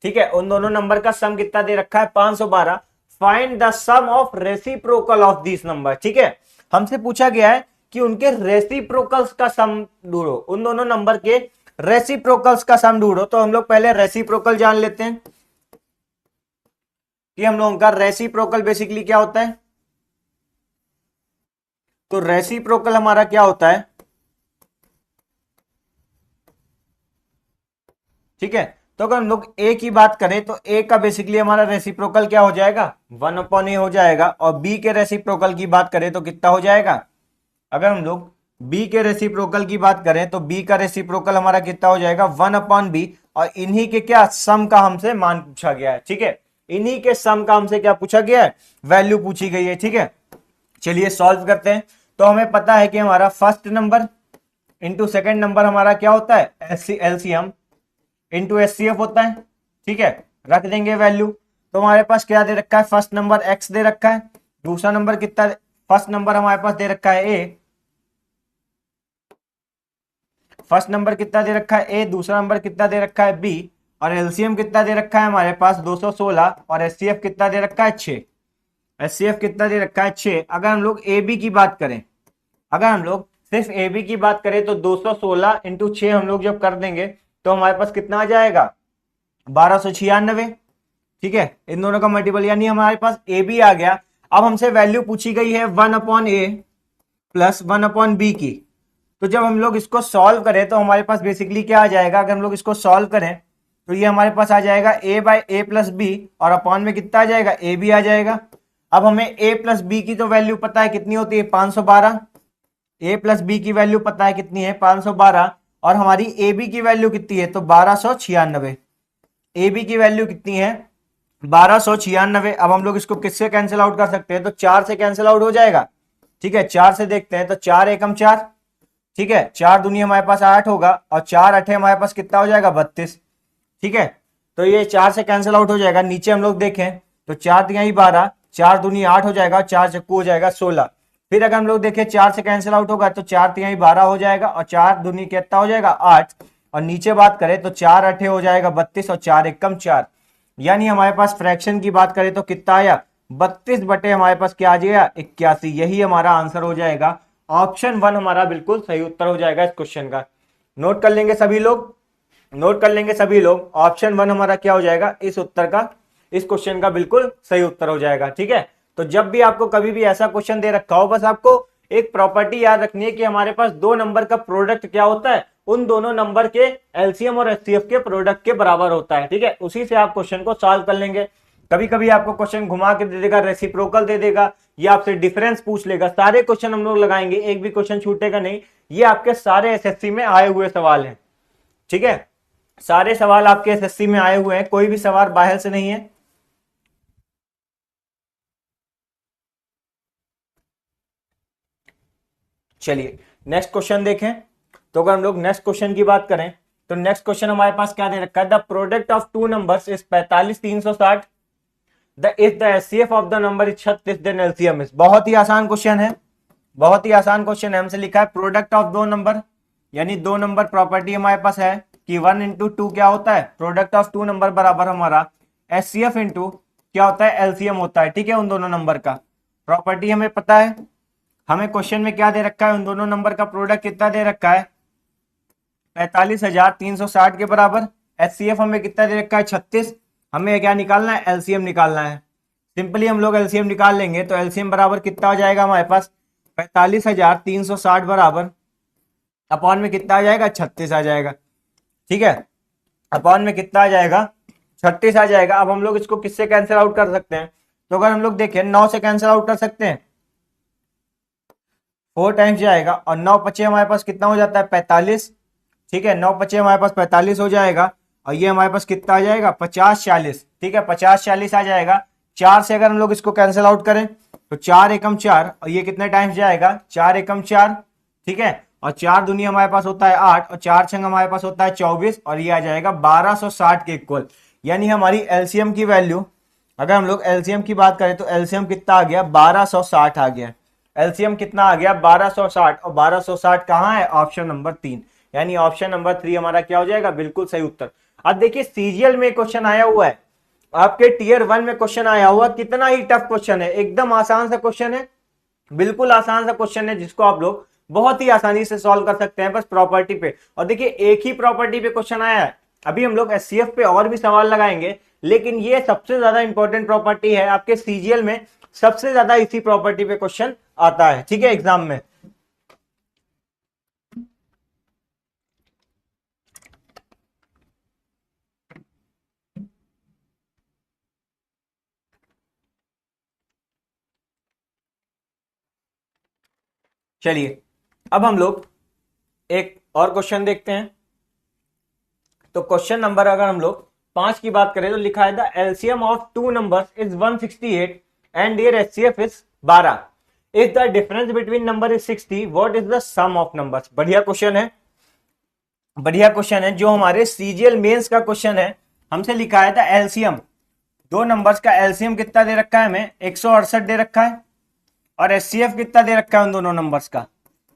ठीक है, उन दोनों नंबर का सम कितना दे रखा है 512। Find the sum of reciprocal of this number. ठीक है, हमसे पूछा गया है कि उनके रेसिप्रोकल्स का सम ढूंढो, उन दोनों नंबर के रेसिप्रोकल्स का सम ढूंढो। तो हम लोग पहले रेसिप्रोकल जान लेते हैं कि हम लोगों का रेसिप्रोकल बेसिकली क्या होता है। तो रेसिप्रोकल हमारा क्या होता है, ठीक है, तो अगर हम लोग ए की बात करें तो ए का बेसिकली हमारा रेसिप्रोकल क्या हो जाएगा 1/a हो जाएगा, और बी के रेसिप्रोकल की बात करें तो कितना हो जाएगा, अगर हम लोग बी के रेसिप्रोकल की बात करें तो बी का रेसिप्रोकल हमारा कितना हो जाएगा 1/b, और इन्हीं के क्या सम का हमसे मान पूछा गया है। ठीक है, इन्हीं के सम का हमसे क्या पूछा गया है वैल्यू पूछी गई है। ठीक है, चलिए सॉल्व करते हैं। तो हमें पता है कि हमारा first number into second number हमारा क्या होता है एलसीएम इंटू एचसीएफ होता है। ठीक है, रख देंगे वैल्यू। तो हमारे पास क्या दे रखा है फर्स्ट नंबर एक्स दे रखा है, दूसरा नंबर कितना, फर्स्ट नंबर हमारे पास दे रखा है ए, फर्स्ट नंबर कितना दे रखा है ए, दूसरा नंबर कितना दे रखा है बी, और एलसीएम कितना दे रखा है हमारे पास 216, और एचसीएफ कितना दे रखा है 6। एचसीएफ कितना दे रखा है 6। अगर हम लोग ए बी की बात करें, अगर हम लोग सिर्फ ए बी की बात करें तो 216 इंटू 6 हम लोग जब कर देंगे तो हमारे पास कितना आ जाएगा 1296। ठीक है, इन दोनों का मल्टीपल, यानी हमारे पास ए बी आ गया। अब हमसे वैल्यू पूछी गई है 1/a प्लस 1/b की, तो जब हम लोग इसको सॉल्व करें तो हमारे पास बेसिकली क्या आ जाएगा, अगर हम लोग इसको सॉल्व करें तो ये हमारे पास आ जाएगा a by a plus b, और अपॉन में कितना आ जाएगा ए बी आ जाएगा। अब हमें a प्लस बी की तो वैल्यू पता है कितनी होती है 512, a प्लस बी की वैल्यू पता है कितनी है 512, और हमारी ए बी की वैल्यू कितनी है तो 1296। ए बी की वैल्यू कितनी है 1296। अब हम लोग इसको किससे कैंसिल आउट कर सकते हैं, तो 4 से कैंसिल आउट हो जाएगा। ठीक है, 4 से देखते हैं, तो 4 एकम 4, ठीक है, 4 दूनी हमारे पास 8 होगा, और 4 अठे हमारे पास कितना हो जाएगा 32। ठीक है, तो ये 4 से कैंसिल आउट हो जाएगा। नीचे हम लोग देखें तो 4 तिहाई 12, 4 दूनी 8 हो जाएगा, 4 चक्कू हो जाएगा 16। फिर अगर हम लोग देखें 4 से कैंसिल आउट होगा तो 4 तिहाई 12 हो जाएगा, और 4 दूनी कितना हो जाएगा 8, और नीचे बात करें तो 4 अठे हो जाएगा 32 और 4 एकम 4, यानी हमारे पास फ्रैक्शन की बात करें तो कितना आया 32 बटे हमारे पास क्या आ जाएगा 81। यही हमारा आंसर हो जाएगा, ऑप्शन 1 हमारा बिल्कुल सही उत्तर हो जाएगा इस क्वेश्चन का। नोट कर लेंगे सभी लोग, नोट कर लेंगे सभी लोग, ऑप्शन 1 हमारा क्या हो जाएगा इस उत्तर का, इस क्वेश्चन का बिल्कुल सही उत्तर हो जाएगा। ठीक है, तो जब भी आपको कभी भी ऐसा क्वेश्चन दे रखा हो, बस आपको एक प्रॉपर्टी याद रखनी है कि हमारे पास दो नंबर का प्रोडक्ट क्या होता है, उन दोनों नंबर के एलसीएम और एचसीएफ के प्रोडक्ट के बराबर होता है। ठीक है, उसी से आप क्वेश्चन को सॉल्व कर लेंगे। कभी कभी आपको क्वेश्चन घुमा के दे देगा, रेसिप्रोकल दे देगा, या आपसे डिफरेंस पूछ लेगा। सारे क्वेश्चन हम लोग लगाएंगे, एक भी क्वेश्चन छूटेगा नहीं। ये आपके सारे एसएससी में आए हुए सवाल हैं। ठीक है, सारे सवाल आपके एसएससी में आए हुए हैं, कोई भी सवाल बाहर से नहीं है। चलिए नेक्स्ट क्वेश्चन देखें। तो अगर हम लोग नेक्स्ट क्वेश्चन की बात करें तो नेक्स्ट क्वेश्चन हमारे पास क्या दे रखा है, the product of two numbers is 45 360, the if the HCF of the number is 36 then LCM is. बहुत ही आसान क्वेश्चन है, बहुत ही आसान क्वेश्चन है। हमसे लिखा है प्रोडक्ट ऑफ दो नंबर, यानी दो नंबर प्रॉपर्टी हमारे पास है कि 1 इंटू 2 क्या होता है, प्रोडक्ट ऑफ टू नंबर बराबर हमारा एचसीएफ इंटू क्या होता है, एलसीएम होता है। ठीक है, उन दोनों नंबर का प्रॉपर्टी हमें पता है। हमें क्वेश्चन में क्या दे रखा है, उन दोनों नंबर का प्रोडक्ट कितना दे रखा है 45,360 के बराबर। एचसीएफ हमें कितना दे रखा है 36। हमें क्या निकालना है, एलसीएम निकालना है। सिंपली हम लोग एलसीएम निकाल लेंगे तो एलसीएम बराबर कितना हो जाएगा हमारे पास 45,360 बराबर अपॉन में कितना आ जाएगा 36 आ जाएगा। ठीक है, अपॉन में कितना आ जाएगा 36 आ जाएगा। अब हम लोग इसको किससे कैंसिल आउट कर सकते हैं, तो अगर हम लोग देखें 9 से कैंसिल आउट कर सकते हैं, 4 टाइम्स जाएगा और 9 पचे हमारे पास कितना हो जाता है 45। ठीक है, 9 पचे हमारे पास 45 हो जाएगा और ये हमारे पास कितना आ जाएगा 50 40। ठीक है, 50 40 आ जाएगा। 4 से अगर हम लोग इसको कैंसिल आउट करें तो 4 एकम 4 और ये कितने टाइम्स जाएगा 4 एकम 4। ठीक है, और 4 दूनी हमारे पास होता है 8 और 4 छंग हमारे पास होता है 24 और ये आ जाएगा 1260 के इक्वल। यानी हमारी एलसीएम की वैल्यू, अगर हम लोग एलसीएम की बात करें तो एलसीएम कितना आ गया 1260 आ गया। एलसीएम कितना आ गया 1260 और 1260 कहां है, ऑप्शन नंबर 3, यानी ऑप्शन नंबर 3 हमारा क्या हो जाएगा बिल्कुल सही उत्तर। अब देखिए सीजीएल में क्वेश्चन आया हुआ है, आपके टीयर 1 में क्वेश्चन आया हुआ, कितना ही टफ क्वेश्चन है, एकदम आसान सा क्वेश्चन है, बिल्कुल आसान सा क्वेश्चन है जिसको आप लोग बहुत ही आसानी से सॉल्व कर सकते हैं बस प्रॉपर्टी पे। और देखिए एक ही प्रॉपर्टी पे क्वेश्चन आया है, अभी हम लोग एचसीएफ पे और भी सवाल लगाएंगे, लेकिन ये सबसे ज्यादा इंपॉर्टेंट प्रॉपर्टी है आपके सीजीएल में, सबसे ज्यादा इसी प्रॉपर्टी पे क्वेश्चन आता है। ठीक है, एग्जाम में। चलिए अब हम लोग एक और क्वेश्चन देखते हैं। तो क्वेश्चन नंबर अगर हम लोग 5 की बात करें तो लिखा है the LCM of two numbers is 168 and their HCF is 12। If the difference between number is 60 what is the sum of numbers. बढ़िया क्वेश्चन है, बढ़िया क्वेश्चन है, जो हमारे सीजीएल मेंस का क्वेश्चन है। हमसे लिखा है द एलसीएम, दो नंबर्स का एलसीएम कितना दे रखा है हमें 168 दे रखा है, और एचसीएफ कितना दे रखा है उन दोनों नंबर्स का,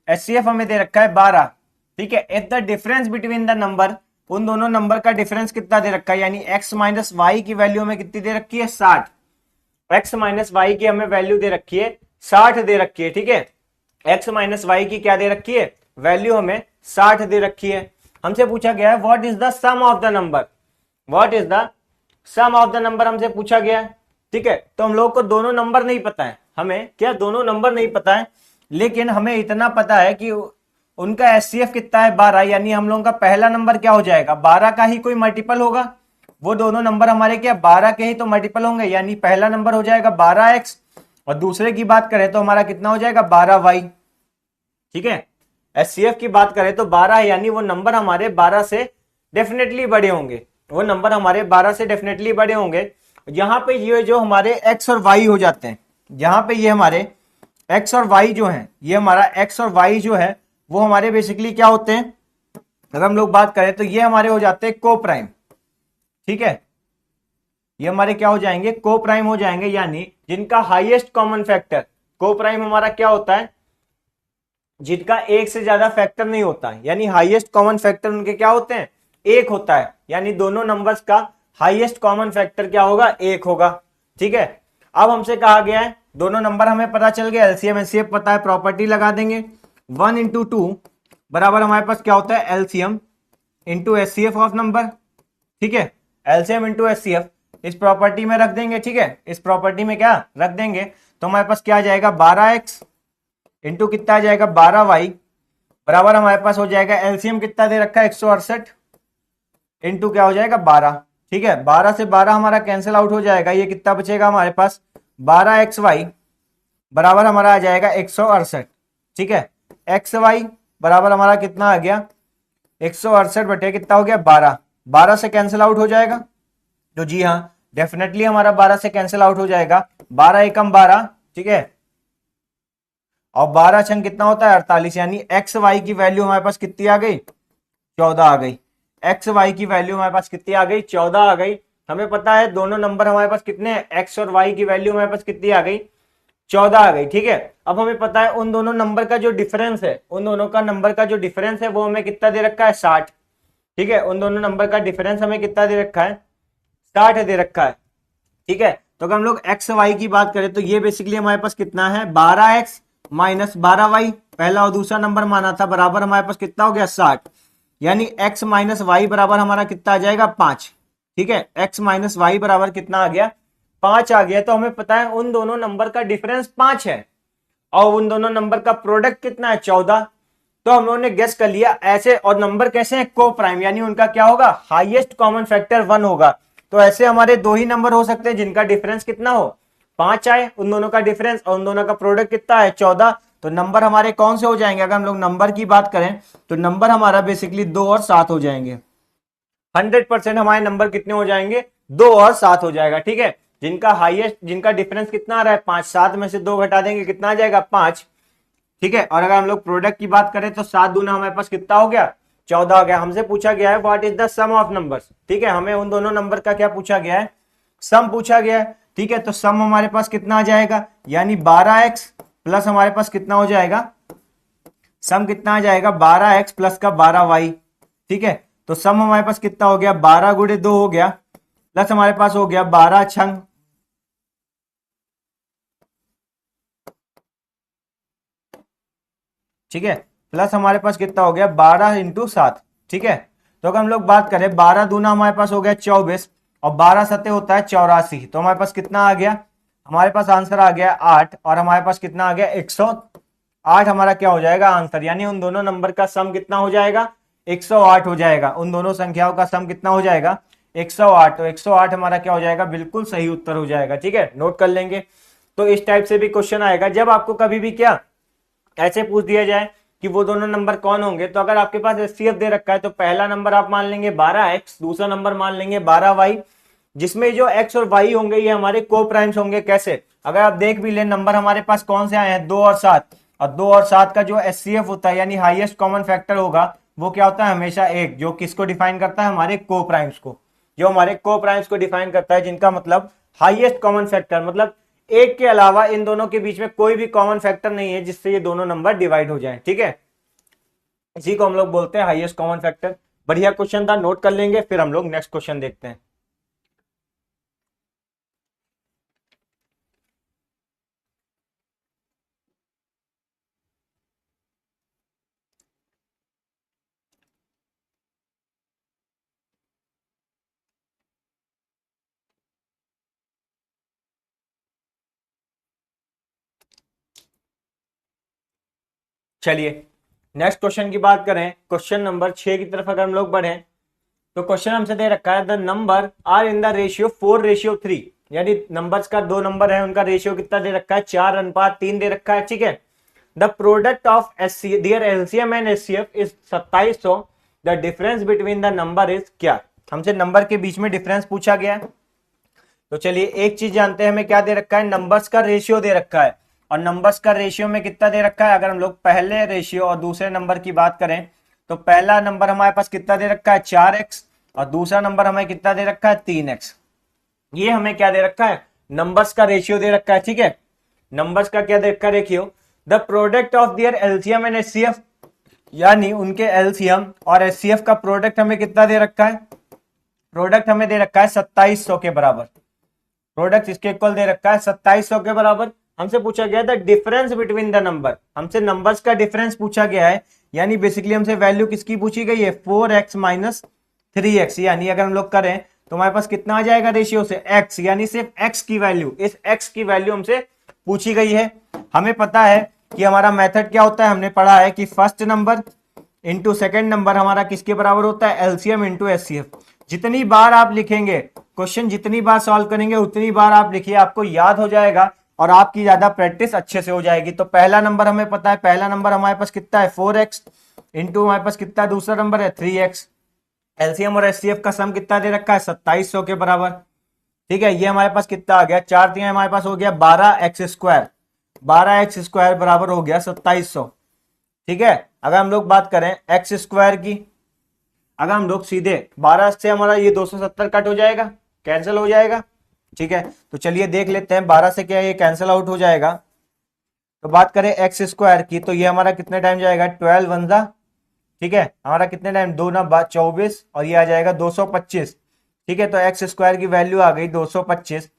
एचसीएफ हमें दे रखा है 12। ठीक है, if the difference between the number, उन दोनों नंबर का डिफरेंस कितना दे रखा है, यानी x माइनस वाई की वैल्यू हमें कितनी दे रखी है 60। x माइनस वाई की हमें वैल्यू दे रखी है 60 दे रखी है। ठीक है, x माइनस वाई की क्या दे रखी है वैल्यू हमें 60 दे रखी है। हमसे पूछा गया है what is the sum of the number, what is the sum of the number हमसे पूछा गया है। ठीक है, तो हम लोग को दोनों नंबर नहीं पता है, हमें क्या दोनों नंबर नहीं पता है, लेकिन हमें इतना पता है कि उनका एचसीएफ कितना है 12, यानी हम लोगों का पहला नंबर क्या हो जाएगा 12 का ही कोई मल्टीपल होगा। वो दोनों नंबर हमारे क्या 12 के ही तो मल्टीपल होंगे, यानी पहला नंबर हो जाएगा 12x और दूसरे की बात करें तो हमारा कितना हो जाएगा 12y। ठीक है, एचसीएफ की बात करें तो 12 है, यानी वो नंबर हमारे 12 से डेफिनेटली बड़े होंगे, वो नंबर हमारे 12 से डेफिनेटली बड़े होंगे। यहाँ पे ये जो हमारे x और y हो जाते हैं, यहाँ पे ये हमारे x और y जो है, ये हमारा x और y जो है वो हमारे बेसिकली क्या होते हैं, अगर हम लोग बात करें तो ये हमारे हो जाते हैं को प्राइम। ठीक है, ये हमारे क्या हो जाएंगे को प्राइम हो जाएंगे, यानी जिनका हाईएस्ट कॉमन फैक्टर, को प्राइम हमारा क्या होता है जिनका एक से ज्यादा फैक्टर नहीं होता है, यानी हाईएस्ट कॉमन फैक्टर उनके क्या होते हैं, एक होता है, यानी दोनों नंबर्स का हाईएस्ट कॉमन फैक्टर क्या होगा, एक होगा। ठीक है, अब हमसे कहा गया है दोनों नंबर हमें पता चल गया, एलसीएम एचसीएफ पता है, प्रॉपर्टी लगा देंगे 1 इंटू 2 बराबर हमारे पास क्या होता है, LCM into HCF of number. ठीक है, एलसीएम इंटू एचसीएफ इस प्रॉपर्टी में रख देंगे। ठीक है, इस प्रॉपर्टी में क्या रख देंगे, तो हमारे पास क्या आ जाएगा 12x इंटू कितना आ जाएगा 12y बराबर हमारे पास हो जाएगा, एलसीएम कितना दे रखा है 168 इंटू क्या हो जाएगा 12। ठीक है, 12 से 12 हमारा कैंसिल आउट हो जाएगा, ये कितना बचेगा हमारे पास 12xy बराबर हमारा आ जाएगा 168। ठीक है, xy बराबर हमारा कितना आ गया 168 बटे कितना हो गया 12, 12 से कैंसिल आउट हो जाएगा, तो जी हाँ डेफिनेटली हमारा 12 से कैंसिल आउट हो जाएगा, 12 एकम 12। ठीक है, और 12 छंग कितना होता है 48, यानी एक्स वाई की वैल्यू हमारे पास कितनी आ गई 14 आ गई। एक्स वाई की वैल्यू हमारे पास कितनी आ गई 14 आ गई। हमें पता है दोनों नंबर हमारे पास कितने हैं, एक्स और वाई की वैल्यू हमारे पास कितनी आ गई 14 आ गई। ठीक है, अब हमें पता है उन दोनों नंबर का जो डिफरेंस है, उन दोनों का नंबर का जो डिफरेंस है वो हमें कितना दे रखा है 60। ठीक है, उन दोनों नंबर का डिफरेंस हमें कितना दे रखा है 60 दे रखा है। ठीक है, तो अगर हम लोग एक्स वाई की बात करें तो ये बेसिकली हमारे पास कितना है 12x माइनस 12y, पहला और दूसरा नंबर माना था, बराबर हमारे पास कितना हो गया 60, यानी x माइनस वाई बराबर हमारा कितना आ जाएगा 5। ठीक है, x माइनस वाई बराबर कितना आ गया 5 आ गया। तो हमें पता है उन दोनों नंबर का डिफरेंस 5 है और उन दोनों नंबर का प्रोडक्ट कितना है 14। तो हम लोगों ने गेस कर लिया ऐसे, और नंबर कैसे हैं को प्राइम, यानी उनका क्या होगा हाईएस्ट कॉमन फैक्टर 1 होगा। तो ऐसे हमारे दो ही नंबर हो सकते हैं जिनका डिफरेंस कितना हो 5 आए, उन दोनों का डिफरेंस और उन दोनों का प्रोडक्ट कितना है 14। तो नंबर हमारे कौन से हो जाएंगे, अगर हम लोग नंबर की बात करें तो नंबर हमारा बेसिकली 2 और 7 हो जाएंगे। 100% हमारे नंबर कितने हो जाएंगे 2 और 7 हो जाएगा। ठीक है, जिनका हाईएस्ट, जिनका डिफरेंस कितना आ रहा है 5, 7 में से 2 घटा देंगे कितना आ जाएगा 5। ठीक है, और अगर हम लोग प्रोडक्ट की बात करें तो 7 दूना हमारे पास कितना हो गया 14 हो गया। हमसे पूछा गया है what is the sum of numbers. ठीक है, हमें उन दोनों नंबर का क्या पूछा गया है, सम पूछा गया है। ठीक है, तो सम हमारे पास कितना आ जाएगा, यानी 12x प्लस हमारे पास कितना हो जाएगा, सम कितना आ जाएगा 12x प्लस का 12y। ठीक है, तो सम हमारे पास कितना हो गया 12 गुणे 2 हो गया, प्लस हमारे पास हो गया 12 छंग, ठीक है, प्लस हमारे पास कितना हो गया 12 इंटू 7। ठीक है, तो अगर हम लोग बात करें 12 दूना हमारे पास हो गया 24 और 12 सत्ते होता है 84, तो हमारे पास कितना आ गया, हमारे पास आंसर आ गया 8 और हमारे पास कितना आ गया 108 हमारा क्या हो जाएगा आंसर, यानी उन दोनों नंबर का सम कितना हो जाएगा 108 हो जाएगा। उन दोनों संख्याओं का सम कितना हो जाएगा 108, तो 108 हमारा क्या हो जाएगा बिल्कुल सही उत्तर हो जाएगा। ठीक है, नोट कर लेंगे। तो इस टाइप से भी क्वेश्चन आएगा जब आपको कभी भी क्या ऐसे पूछ दिया जाए कि वो दोनों नंबर कौन होंगे, तो अगर आपके पास एचसीएफ दे रखा है तो पहला नंबर आप मान लेंगे 12x, दूसरा नंबर मान लेंगे 12y, जिसमें जो x और y होंगे ये हमारे को प्राइम्स होंगे। कैसे, अगर आप देख भी ले नंबर हमारे पास कौन से आए हैं 2 और 7, और 2 और 7 का जो एचसीएफ होता है यानी हाईएस्ट कॉमन फैक्टर होगा वो क्या होता है हमेशा 1, जो किसको डिफाइन करता है हमारे को प्राइम्स को, जो हमारे को प्राइम्स को डिफाइन करता है, जिनका मतलब हाईएस्ट कॉमन फैक्टर, मतलब एक के अलावा इन दोनों के बीच में कोई भी कॉमन फैक्टर नहीं है जिससे ये दोनों नंबर डिवाइड हो जाएं। ठीक है, इसी को हम लोग बोलते हैं हाईएस्ट कॉमन फैक्टर। बढ़िया क्वेश्चन था, नोट कर लेंगे, फिर हम लोग नेक्स्ट क्वेश्चन देखते हैं। चलिए नेक्स्ट क्वेश्चन की बात करें, क्वेश्चन नंबर 6 की तरफ अगर हम लोग बढ़े तो क्वेश्चन हमसे दे रखा है the number are in the ratio 4:3, यानी नंबर्स का दो नंबर है उनका रेशियो कितना दे रखा है 4:3 दे रखा है। ठीक है, the product of their LCM and HCF is 2700, the difference between the number is क्या। हमसे नंबर के बीच में डिफरेंस पूछा गया है, तो चलिए एक चीज जानते हैं हमें क्या दे रखा है, नंबर्स का रेशियो दे रखा है, और नंबर्स का रेशियो में कितना दे रखा है, अगर हम लोग पहले रेशियो और दूसरे नंबर की बात करें तो पहला नंबर हमारे पास कितना दे रखा है 4x और दूसरा नंबर हमें कितना दे रखा है 3x। ये हमें क्या दे रखा है नंबर्स का रेशियो दे रखा है। ठीक है, नंबर्स का क्या दे रखा है ratio, the product of their LCM and HCF, यानी उनके एलसीएम और एचसीएफ का प्रोडक्ट हमें कितना दे रखा है, प्रोडक्ट हमें दे रखा है 2700 के बराबर, प्रोडक्ट इसके इक्वल दे रखा है 2700 के बराबर। हमसे पूछा गया था डिफरेंस बिटवीन द नंबर, हमसे नंबर्स का डिफरेंस पूछा गया है, यानी बेसिकली हमसे वैल्यू किसकी पूछी गई है 4x माइनस 3x, यानी अगर हम लोग करें तो हमारे पास कितना आ जाएगा रेशियो से x, यानी सिर्फ x की वैल्यू, इस x की वैल्यू हमसे पूछी गई है। हमें पता है कि हमारा मेथड क्या होता है, हमने पढ़ा है कि first number into second number हमारा किसके बराबर होता है, एलसीएम इंटू एचसीएफ। जितनी बार आप लिखेंगे क्वेश्चन, जितनी बार सॉल्व करेंगे उतनी बार आप लिखिए, आपको याद हो जाएगा और आपकी ज्यादा प्रैक्टिस अच्छे से हो जाएगी। तो पहला नंबर हमें पता है, पहला नंबर हमारे पास कितना है 4x इंटू हमारे पास कितना दूसरा नंबर है 3x, एलसीएम और एचसीएफ का सम कितना दे रखा है 2700 के बराबर। ठीक है, ये हमारे पास कितना आ गया, 4 3 हमारे पास हो गया 12x², 12x² बराबर हो गया 2700। ठीक है, अगर हम लोग बात करें x² की, अगर हम लोग सीधे 12 से हमारा ये 270 कट हो जाएगा, कैंसिल हो जाएगा। ठीक है, तो चलिए देख लेते हैं 12 से क्या ये कैंसिल आउट हो जाएगा। तो बात करें x² की, तो ये हमारा कितने टाइम जाएगा 12 1 जा, ठीक है, हमारा कितने टाइम 2 ना 24 और ये आ जाएगा 225। ठीक है, तो x² की वैल्यू आ गई 225,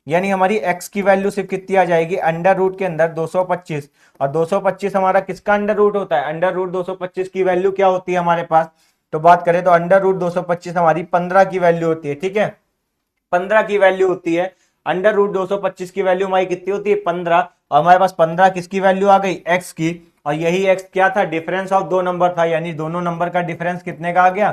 यानी हमारी x की वैल्यू सिर्फ कितनी आ जाएगी अंडर रूट के अंदर 225, और 225 हमारा किसका अंडर रूट होता है, अंडर रूट 225 की वैल्यू क्या होती है हमारे पास, तो बात करें तो अंडर रूट 225 हमारी 15 की वैल्यू होती है। ठीक है, 15 की वैल्यू होती है, अंडर रूट 225 की वैल्यू हमारी कितनी होती है 15, और हमारे पास 15 किसकी वैल्यू आ गई x की, और यही x क्या था, डिफरेंस ऑफ दो नंबर था, यानी दोनों नंबर का डिफरेंस कितने का आ गया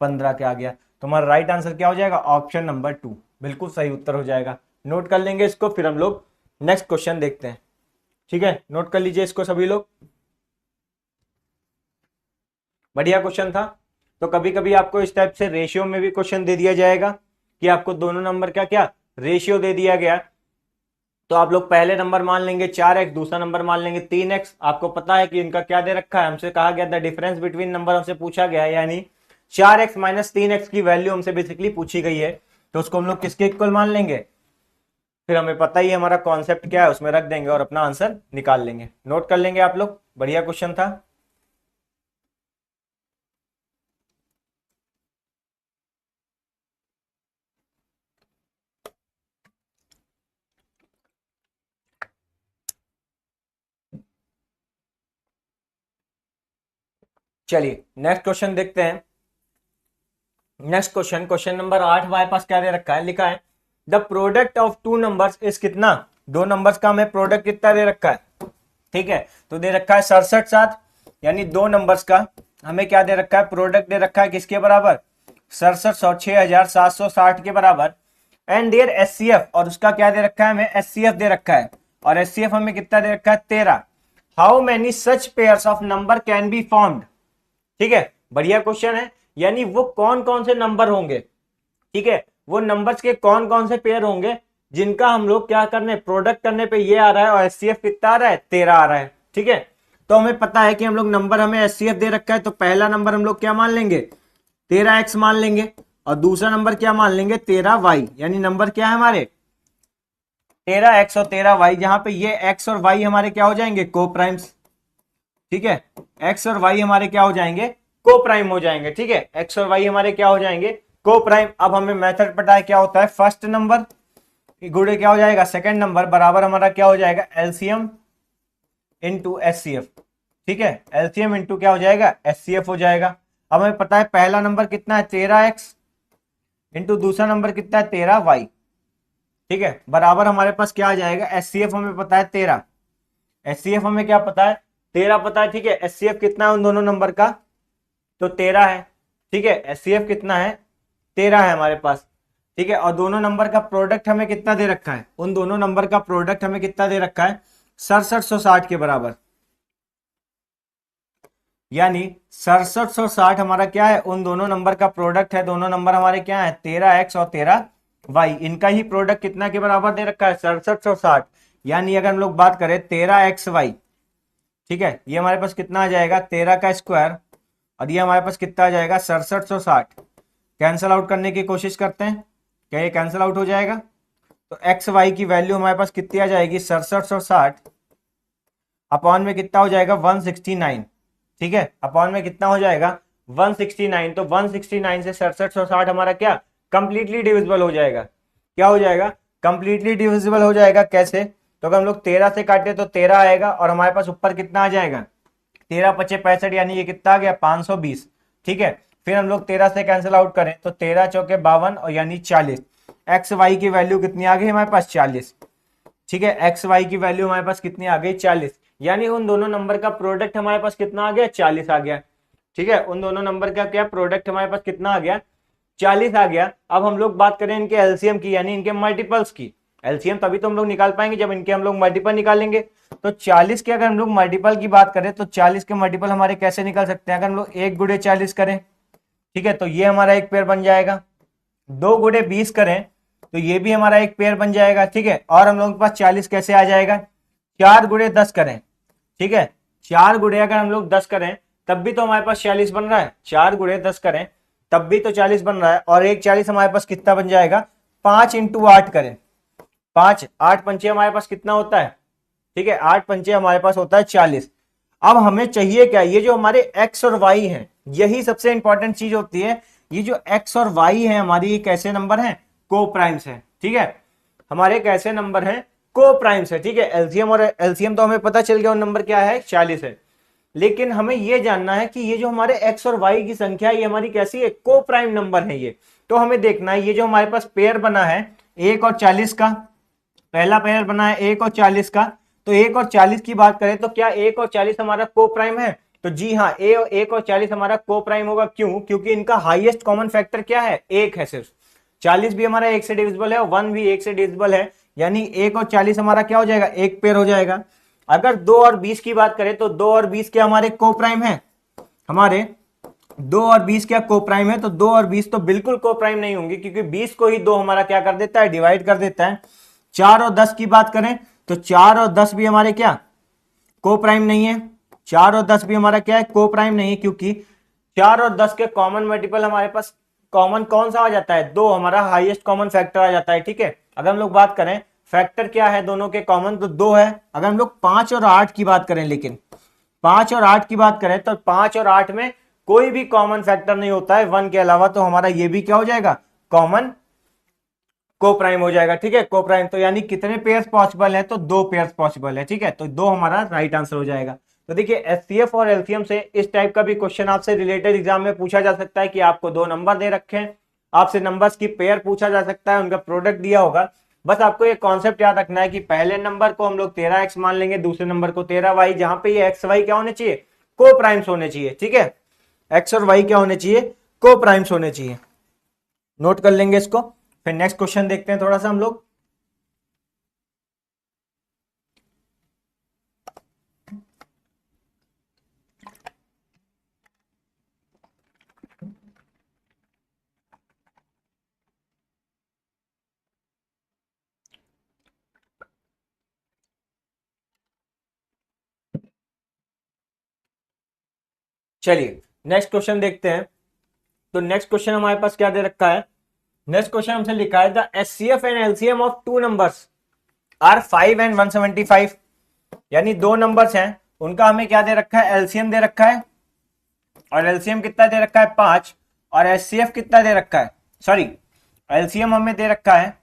15 का आ गया। तो हमारा राइट आंसर क्या हो जाएगा, ऑप्शन नंबर 2 बिल्कुल सही उत्तर हो जाएगा। नोट कर लेंगे इसको, फिर हम लोग नेक्स्ट क्वेश्चन देखते हैं। ठीक है, नोट कर लीजिए इसको सभी लोग, बढ़िया क्वेश्चन था। तो कभी कभी आपको इस टाइप से रेशियो में भी क्वेश्चन दे दिया जाएगा कि आपको दोनों नंबर का क्या रेशियो दे दिया गया, तो आप लोग पहले नंबर मान लेंगे 4x, दूसरा नंबर मान लेंगे 3x। आपको पता है कि इनका क्या दे रखा है, हमसे कहा गया था डिफरेंस बिटवीन नंबर हमसे पूछा गया है, यानी 4x माइनस 3x की वैल्यू हमसे बेसिकली पूछी गई है, तो उसको हम लोग किसके इक्वल मान लेंगे, फिर हमें पता ही है हमारा कॉन्सेप्ट क्या है, उसमें रख देंगे और अपना आंसर निकाल लेंगे। नोट कर लेंगे आप लोग, बढ़िया क्वेश्चन था। चलिए नेक्स्ट क्वेश्चन देखते हैं। नेक्स्ट क्वेश्चन, क्वेश्चन नंबर 8 हमारे पास क्या दे रखा है, लिखा है the product of two numbers is कितना, दो नंबर्स का हमें प्रोडक्ट कितना दे रखा है। ठीक है, तो दे रखा है 67 7, यानी दो नंबर्स का हमें क्या दे रखा है, प्रोडक्ट दे रखा है किसके बराबर 6700 6760 के बराबर, एंड देयर एचसीएफ, और उसका क्या दे रखा है हमें एचसीएफ दे रखा है, और एचसीएफ हमें कितना दे रखा है 13। How many such pairs of number can be formed. ठीक है, बढ़िया क्वेश्चन है, यानी वो कौन कौन से नंबर होंगे, ठीक है, वो नंबर्स के कौन कौन से पेयर होंगे जिनका हम लोग क्या करने, प्रोडक्ट करने पे ये आ रहा है और एचसीएफ कितना आ रहा है 13 आ रहा है। ठीक है, तो हमें पता है कि हम लोग नंबर हमें एचसीएफ दे रखा है, तो पहला नंबर हम लोग क्या मान लेंगे 13x मान लेंगे, और दूसरा नंबर क्या मान लेंगे 13y, यानी नंबर क्या है हमारे 13x और 13y, जहां पे ये x और y हमारे क्या हो जाएंगे को प्राइम्स। ठीक है, x और y हमारे क्या हो जाएंगे को प्राइम हो जाएंगे। ठीक है, x और y हमारे क्या हो जाएंगे को प्राइम। अब हमें मेथड पता है क्या होता है, फर्स्ट नंबर गुणे क्या हो जाएगा सेकंड नंबर बराबर हमारा क्या हो जाएगा एलसीएम इंटू एचसीएफ। ठीक है, एलसीएम इंटू क्या हो जाएगा एचसीएफ हो जाएगा। अब हमें पता है पहला नंबर कितना है 13x इंटू दूसरा नंबर कितना है 13y। ठीक है, बराबर हमारे पास क्या आ जाएगा, एचसीएफ हमें पता है 13, एचसीएफ हमें क्या पता है 13 पता है। ठीक है, एचसीएफ कितना है उन दोनों नंबर का, तो 13 है। ठीक है, एचसीएफ कितना है 13 है हमारे पास। ठीक है, और दोनों नंबर का प्रोडक्ट हमें कितना दे रखा है, उन दोनों नंबर का प्रोडक्ट हमें कितना दे रखा है 6760 के बराबर, यानी 6760 हमारा क्या है उन दोनों नंबर का प्रोडक्ट है। दोनों नंबर हमारे क्या है 13x और 13y, इनका ही प्रोडक्ट कितना के बराबर दे रखा है 6760, यानी अगर हम लोग बात करें 13xy, ठीक है, ये हमारे पास कितना आ जाएगा 13 का स्क्वायर, और ये हमारे पास कितना आ जाएगा 6760। कैंसिल आउट करने की कोशिश करते हैं, क्या ये कैंसिल आउट हो जाएगा, तो एक्स वाई की वैल्यू हमारे पास कितनी आ जाएगी 6760, अपॉन में कितना हो जाएगा 169, ठीक है, अपॉन में कितना हो जाएगा 169। तो 169 से 6760 हमारा क्या कंप्लीटली डिविजिबल हो जाएगा, क्या हो जाएगा कंप्लीटली डिविजिबल हो जाएगा। कैसे, तो अगर हम लोग 13 से काटे तो 13 आएगा और हमारे पास ऊपर कितना आ जाएगा 13 पचे 65, यानी ये कितना आ गया 520, ठीक है। फिर हम लोग 13 से कैंसिल आउट करें तो 13 चौके 52 और यानी 40, एक्स वाई की वैल्यू कितनी आ गई हमारे पास 40, ठीक है, एक्स वाई की वैल्यू हमारे पास कितनी आ गई 40, यानी उन दोनों नंबर का प्रोडक्ट हमारे पास कितना आ गया 40 आ गया, ठीक है, उन दोनों नंबर का क्या प्रोडक्ट हमारे पास कितना आ गया 40 आ गया। अब हम लोग बात करें इनके एलसीएम की, यानी इनके मल्टीपल्स की। एलसीएम तभी तो हम लोग निकाल पाएंगे जब इनके हम लोग मल्टीपल निकालेंगे। तो 40 के अगर हम लोग मल्टीपल की बात करें तो 40 के मल्टीपल हमारे कैसे निकल सकते हैं, अगर हम लोग 1 गुणे 40 करें, ठीक है, तो ये हमारा एक पेयर बन जाएगा। 2 गुणे 20 करें तो ये भी हमारा एक पेयर बन जाएगा, ठीक है। और हम लोगों के पास 40 कैसे आ जाएगा, 4 गुणे 10 करें, ठीक है, 4 गुणे अगर हम लोग 10 करें तब भी तो हमारे पास 40 बन रहा है, 4 गुणे 10 करें तब भी तो 40 बन रहा है। और एक 40 हमारे पास कितना बन जाएगा, 5 इंटू 8 करें, 5 8 पंचे हमारे पास कितना होता है, ठीक है, 8 पंचे हमारे पास होता है 40। अब हमें चाहिए क्या, ये जो हमारे एक्स और वाई हैं यही सबसे इंपॉर्टेंट चीज होती है। ये जो एक्स और वाई है हमारी ये कैसे नंबर है, को प्राइम्स है, ठीक है, हमारे कैसे नंबर है को प्राइम्स है, ठीक है। एलसीएम और एलसीएम तो हमें पता चल गया, और नंबर क्या है 40 है, लेकिन हमें यह जानना है कि ये जो हमारे एक्स और वाई की संख्या ये हमारी कैसी है, को प्राइम नंबर है ये। तो हमें देखना है ये जो हमारे पास पेयर बना है 1 और 40 का, पहला पेयर बना है 1 और 40 का, तो 1 और 40 की बात करें तो क्या 1 और 40 हमारा को प्राइम है, तो जी हाँ 1 और 40 हमारा को प्राइम होगा। क्यों, क्योंकि इनका हाईएस्ट कॉमन फैक्टर क्या है 1 है, सिर्फ 40 भी हमारा 1 से डिविजिबल है और 1 भी 1 से डिविजिबल है, यानी 1 और 40 हमारा क्या हो जाएगा एक पेयर हो जाएगा। अगर 2 और 20 की बात करें तो 2 और 20 क्या हमारे को प्राइम है, हमारे 2 और 20 क्या को प्राइम है, तो 2 और 20 तो बिल्कुल को प्राइम नहीं होंगे, क्योंकि 20 को ही 2 हमारा क्या कर देता है डिवाइड कर देता है। 4 और 10 की बात करें तो 4 और 10 भी हमारे क्या को प्राइम नहीं है, 4 और 10 भी हमारा क्या है को प्राइम नहीं है, क्योंकि 4 और 10 के कॉमन मल्टीपल हमारे पास कॉमन कौन सा आ जाता है 2, हमारा हाईएस्ट कॉमन फैक्टर आ जाता है, ठीक है। अगर हम लोग बात करें फैक्टर क्या है दोनों के कॉमन, तो 2 है। अगर हम लोग 5 और 8 की बात करें, लेकिन 5 और 8 की बात करें तो 5 और 8 में कोई भी कॉमन फैक्टर नहीं होता है 1 के अलावा, तो हमारा ये भी क्या हो जाएगा कॉमन को प्राइम हो जाएगा, ठीक है, को प्राइम। तो यानी कितने पेयर्स पॉसिबल है, तो 2 पेयर्स पॉसिबल है, ठीक है, तो 2 हमारा राइट आंसर हो जाएगा। तो देखिए एचसीएफ और एलसीएम से इस टाइप का भी क्वेश्चन आपसे रिलेटेड एग्जाम में पूछा जा सकता है कि आपको 2 नंबर दे रखे हैं, आपसे नंबर्स की पेयर पूछा जा सकता है, उनका प्रोडक्ट दिया होगा। बस आपको ये कॉन्सेप्ट याद रखना है कि पहले नंबर को हम लोग 13x मान लेंगे, दूसरे नंबर को 13y, जहां पे ये एक्स वाई क्या होने चाहिए को प्राइम्स होने चाहिए, ठीक है, एक्स और वाई क्या होने चाहिए को प्राइम्स होने चाहिए। नोट कर लेंगे इसको। फिर नेक्स्ट क्वेश्चन देखते हैं थोड़ा सा हम लोग। चलिए नेक्स्ट क्वेश्चन देखते हैं। तो नेक्स्ट क्वेश्चन हमारे पास क्या दे रखा है, नेक्स्ट क्वेश्चन हमसे लिखा है the HCF and LCM of two numbers are 5 and 175, यानी 2 नंबर्स हैं उनका हमें क्या दे रखा है एलसीएम दे रखा है, और एलसीएम कितना दे रखा है 5, और एचसीएफ कितना दे रखा है, सॉरी एलसीएम हमें दे रखा है,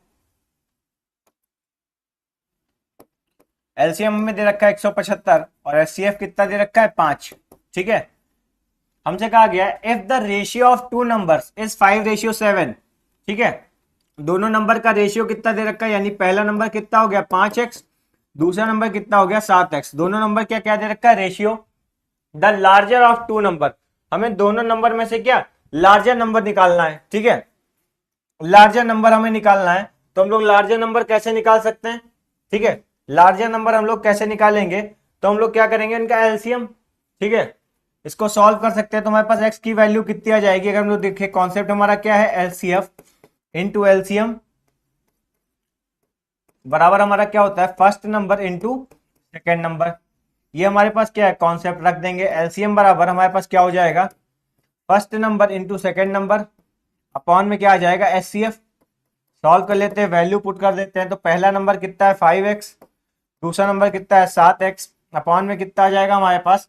एलसीएम हमें दे रखा है 175 और एचसीएफ कितना दे रखा है 5, ठीक है। हमसे कहा गया है if the ratio of two numbers is 5:7, ठीक है, दोनों नंबर का रेशियो कितना दे रखा है, यानी पहला नंबर कितना हो गया 5x, दूसरा नंबर कितना हो गया 7x, दोनों नंबर क्या क्या दे रखा है ratio. The larger of two number, हमें दोनों नंबर में से क्या लार्जर नंबर निकालना है, ठीक है, लार्जर नंबर हमें निकालना है। तो हम लोग लार्जर नंबर कैसे निकाल सकते हैं, ठीक है, लार्जर नंबर हम लोग कैसे निकालेंगे, तो हम लोग क्या करेंगे इनका एलसीएम, ठीक है, इसको सॉल्व कर सकते हैं। तो हमारे पास x की वैल्यू कितनी आ जाएगी, अगर हम लोग देखें कॉन्सेप्ट हमारा क्या है एलसीएफ इंटू एलसीएम बराबर हमारा क्या होता है first number into second number. ये हमारे पास क्या है कॉन्सेप्ट रख देंगे, एलसीएम बराबर हमारे पास क्या हो जाएगा first number into second number upon में क्या आ जाएगा एचसीएफ। सॉल्व कर लेते हैं, वैल्यू पुट कर देते हैं। तो पहला नंबर कितना है 5x, दूसरा नंबर कितना है 7x, अपॉन में कितना आ जाएगा हमारे पास,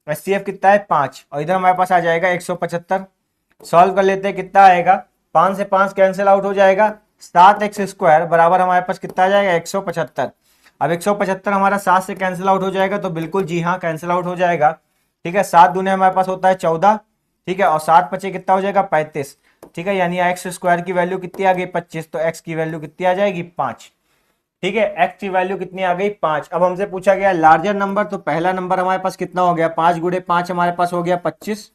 HCF कितना है 5, और इधर हमारे पास आ जाएगा 175। सॉल्व कर लेते हैं, कितना आएगा, 5 से 5 कैंसिल आउट हो जाएगा, 7x² बराबर हमारे पास कितना आ जाएगा 175। अब 175 हमारा 7 से कैंसिल आउट हो जाएगा, तो बिल्कुल जी हाँ कैंसिल आउट हो जाएगा। ठीक है, 7 दूने हमारे पास होता है 14, ठीक है, और 7 पचे कितना हो जाएगा 35। ठीक है, यानी x² की वैल्यू कितनी आ गई 25, तो x की वैल्यू कितनी आ जाएगी 5। ठीक है, x की वैल्यू कितनी आ गई 5। अब हमसे पूछा गया लार्जर नंबर, तो पहला नंबर हमारे पास कितना हो गया, 5 गुणे 5 हमारे पास हो गया 25,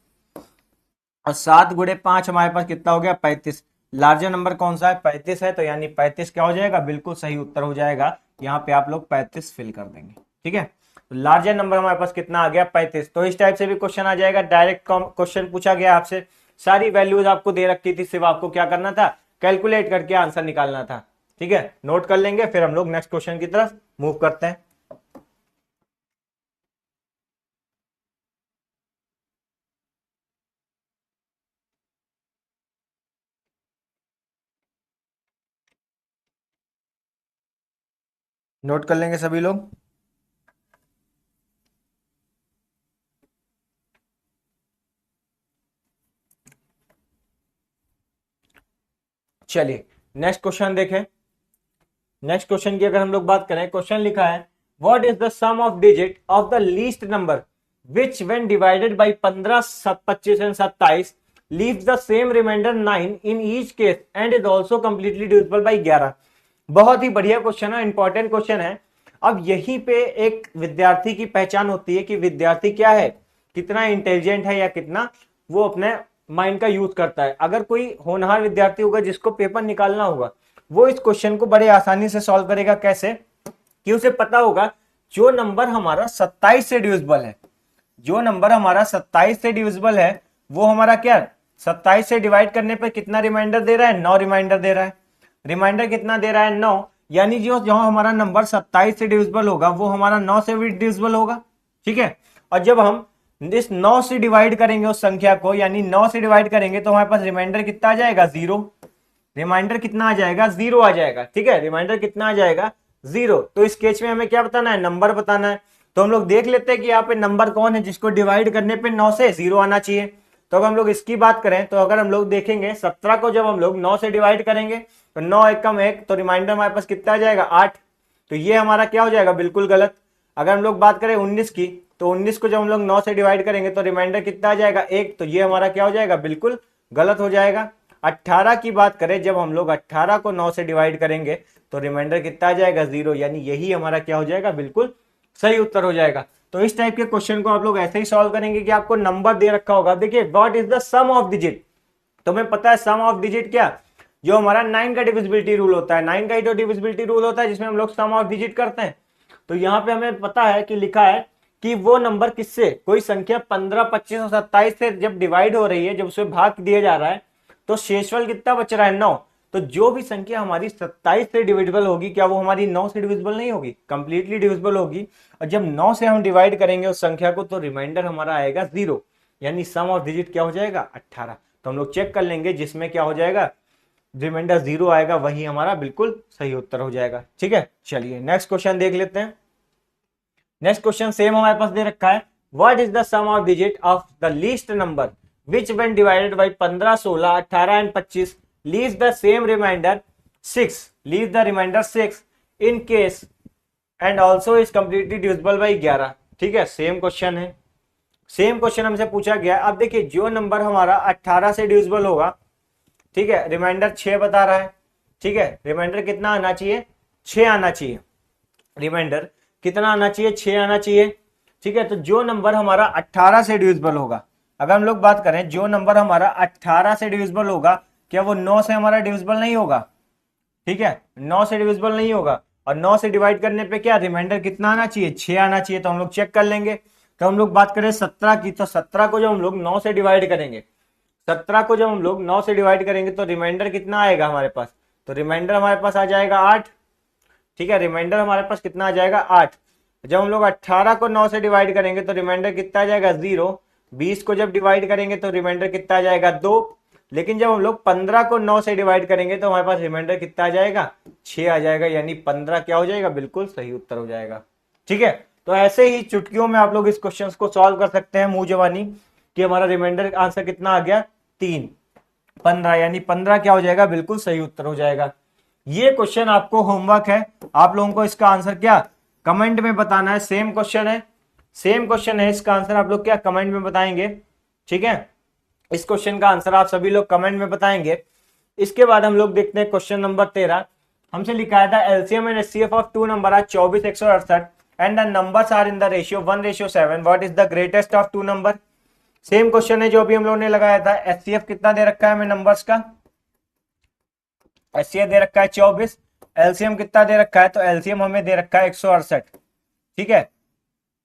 और 7 गुणे 5 हमारे पास कितना हो गया 35। लार्जर नंबर कौन सा है, 35 है, तो यानी 35 क्या हो जाएगा, बिल्कुल सही उत्तर हो जाएगा। यहाँ पे आप लोग 35 फिल कर देंगे। ठीक है, तो लार्जर नंबर हमारे पास कितना आ गया 35। तो इस टाइप से भी क्वेश्चन आ जाएगा, डायरेक्ट क्वेश्चन पूछा गया आपसे, सारी वैल्यूज आपको दे रखी थी, सिर्फ आपको क्या करना था, कैलकुलेट करके आंसर निकालना था। ठीक है, नोट कर लेंगे, फिर हम लोग नेक्स्ट क्वेश्चन की तरफ मूव करते हैं। नोट कर लेंगे सभी लोग। चलिए नेक्स्ट क्वेश्चन देखें। नेक्स्ट क्वेश्चन की अगर हम लोग बात करें, क्वेश्चन लिखा है what is the sum of digit of the least number which when divided by 15, 25 and 27 leaves the same remainder 9 in each case and is also completely divisible by 11। बहुत ही बढ़िया क्वेश्चन है, इंपॉर्टेंट क्वेश्चन है। अब यहीं पे एक विद्यार्थी की पहचान होती है कि विद्यार्थी क्या है, कितना इंटेलिजेंट है या कितना वो अपने माइंड का यूज करता है। अगर कोई होनहार विद्यार्थी होगा जिसको पेपर निकालना होगा, वो इस क्वेश्चन को बड़े आसानी से सॉल्व करेगा। कैसे, कि उसे पता होगा जो नंबर हमारा 27 से डिविजिबल है, जो नंबर हमारा 27 से डिविजिबल है, वो हमारा क्या, 27 से डिवाइड करने पर कितना रिमाइंडर दे रहा है, 9 रिमाइंडर दे रहा है। रिमाइंडर कितना दे रहा है 9, यानी जो जो हमारा नंबर 27 से डिविजिबल होगा वो हमारा 9 से भी डिविजिबल होगा। ठीक है, और जब हम इस 9 से डिवाइड करेंगे उस संख्या को, यानी 9 से डिवाइड करेंगे तो हमारे पास रिमाइंडर कितना आ जाएगा 0। रिमाइंडर कितना आ जाएगा 0 आ जाएगा। ठीक है, रिमाइंडर कितना आ जाएगा 0। तो इस केस में हमें क्या बताना है, नंबर बताना है। तो हम लोग देख लेते हैं कि यहाँ पे नंबर कौन है जिसको डिवाइड करने पे 9 से 0 आना चाहिए। तो अगर हम लोग इसकी बात करें, तो अगर हम लोग देखेंगे 17 को जब हम लोग 9 से डिवाइड करेंगे तो 9 एकम 1, तो रिमाइंडर हमारे पास कितना आ जाएगा 8। तो ये हमारा क्या हो जाएगा, बिल्कुल गलत। अगर हम लोग बात करें 19 की, तो 19 को जब हम लोग 9 से डिवाइड करेंगे तो रिमाइंडर कितना आ जाएगा 1, तो ये हमारा क्या हो जाएगा, बिल्कुल गलत हो जाएगा। 18 की बात करें, जब हम लोग 18 को 9 से डिवाइड करेंगे तो रिमाइंडर कितना आ जाएगा 0, यानी यही हमारा क्या हो जाएगा, बिल्कुल सही उत्तर हो जाएगा। तो इस टाइप के क्वेश्चन को आप लोग ऐसे ही सॉल्व करेंगे कि आपको नंबर दे रखा होगा। देखिए what is the sum of digit, तुम्हें पता है सम ऑफ डिजिट क्या, जो हमारा 9 का डिविजिबिलिटी रूल होता है, 9 का ही तो डिविजिबिलिटी रूल होता है जिसमें हम लोग सम ऑफ डिजिट करते हैं। तो यहाँ पे हमें पता है कि लिखा है कि वो नंबर किससे, कोई संख्या 15, 25 और 27 से जब डिवाइड हो रही है, जब उसे भाग दिया जा रहा है, तो शेषफल कितना बच रहा है 9। तो जो भी संख्या हमारी 27 से डिविजिबल होगी, क्या वो हमारी 9 से डिविजिबल नहीं होगी, कंप्लीटली डिविजिबल होगी। और जब 9 से हम डिवाइड करेंगे उस संख्या को, तो रिमाइंडर हमारा आएगा 0, यानी सम ऑफ डिजिट क्या हो जाएगा 18। तो हम लोग चेक कर लेंगे, जिसमें क्या हो जाएगा, रिमाइंडर 0 आएगा, वही हमारा बिल्कुल सही उत्तर हो जाएगा। ठीक है, चलिए नेक्स्ट क्वेश्चन देख लेते हैं। नेक्स्ट क्वेश्चन सेम हमारे पास दे रखा है, what is the sum of digit of the least number which when divided by 15, 16, 18 and 25 leaves the same remainder 6, leave the remainder 6 in case and also is completely divisible by 11। ठीक है, same question है, same question हमसे पूछा गया। अब देखिए जो number हमारा 18 से डिविजिबल होगा, ठीक है, रिमाइंडर 6 बता रहा है। ठीक है, रिमाइंडर कितना आना चाहिए, 6 आना चाहिए। रिमाइंडर कितना आना चाहिए, 6 आना चाहिए। ठीक है, तो जो नंबर हमारा 18 से डिविजिबल होगा, अगर हम लोग बात करें जो नंबर हमारा 18 से डिविजिबल होगा, क्या वो 9 से हमारा डिविजिबल नहीं होगा। ठीक है, 9 से डिविजिबल नहीं होगा, और 9 से डिवाइड करने पे क्या रिमाइंडर कितना आना चाहिए, 6 आना चाहिए। तो हम लोग चेक कर लेंगे। तो हम लोग बात करें 17 की, तो 17 को जब हम लोग 9 से डिवाइड करेंगे, 17 को जब हम लोग 9 से डिवाइड करेंगे तो रिमाइंडर कितना आएगा हमारे पास, तो रिमाइंडर हमारे पास आ जाएगा 8। ठीक है, रिमाइंडर हमारे पास कितना आ जाएगा 8। जब हम लोग 18 को 9 से डिवाइड करेंगे तो रिमाइंडर कितना आ जाएगा 0। 20 को जब डिवाइड करेंगे तो रिमाइंडर कितना आ जाएगा 2। लेकिन जब हम लोग 15 को 9 से डिवाइड करेंगे तो हमारे पास रिमाइंडर कितना आ जाएगा 6 आ जाएगा, यानी 15 क्या हो जाएगा, बिल्कुल सही उत्तर हो जाएगा। ठीक है, तो ऐसे ही चुटकियों में आप लोग इस क्वेश्चन को सॉल्व कर सकते हैं मुंह जवानी, कि हमारा रिमाइंडर आंसर कितना आ गया 3, 15, यानी 15 क्या हो जाएगा, बिल्कुल सही उत्तर हो जाएगा। ये क्वेश्चन आपको होमवर्क है, आप लोगों को इसका आंसर क्या कमेंट में बताना है। सेम क्वेश्चन है, सेम क्वेश्चन है, इसका आंसर आप लोग क्या कमेंट में बताएंगे, ठीक है। इस क्वेश्चन का आंसर आप सभी लोग कमेंट में बताएंगे। इसके बाद हम लोग देखते हैं क्वेश्चन नंबर 13। हमसे लिखा था LCM and HCF of two number are 24, 168 and the numbers are in the ratio 1:7, what is the greatest of two number. Same question है जो अभी हम लोगों ने लगाया था। एचसीएफ कितना दे रखा है हमें नंबर्स का, एचसीएफ दे रखा है 24, एलसीएम कितना दे रखा है, तो एलसीएम हमें दे रखा है 168, ठीक है।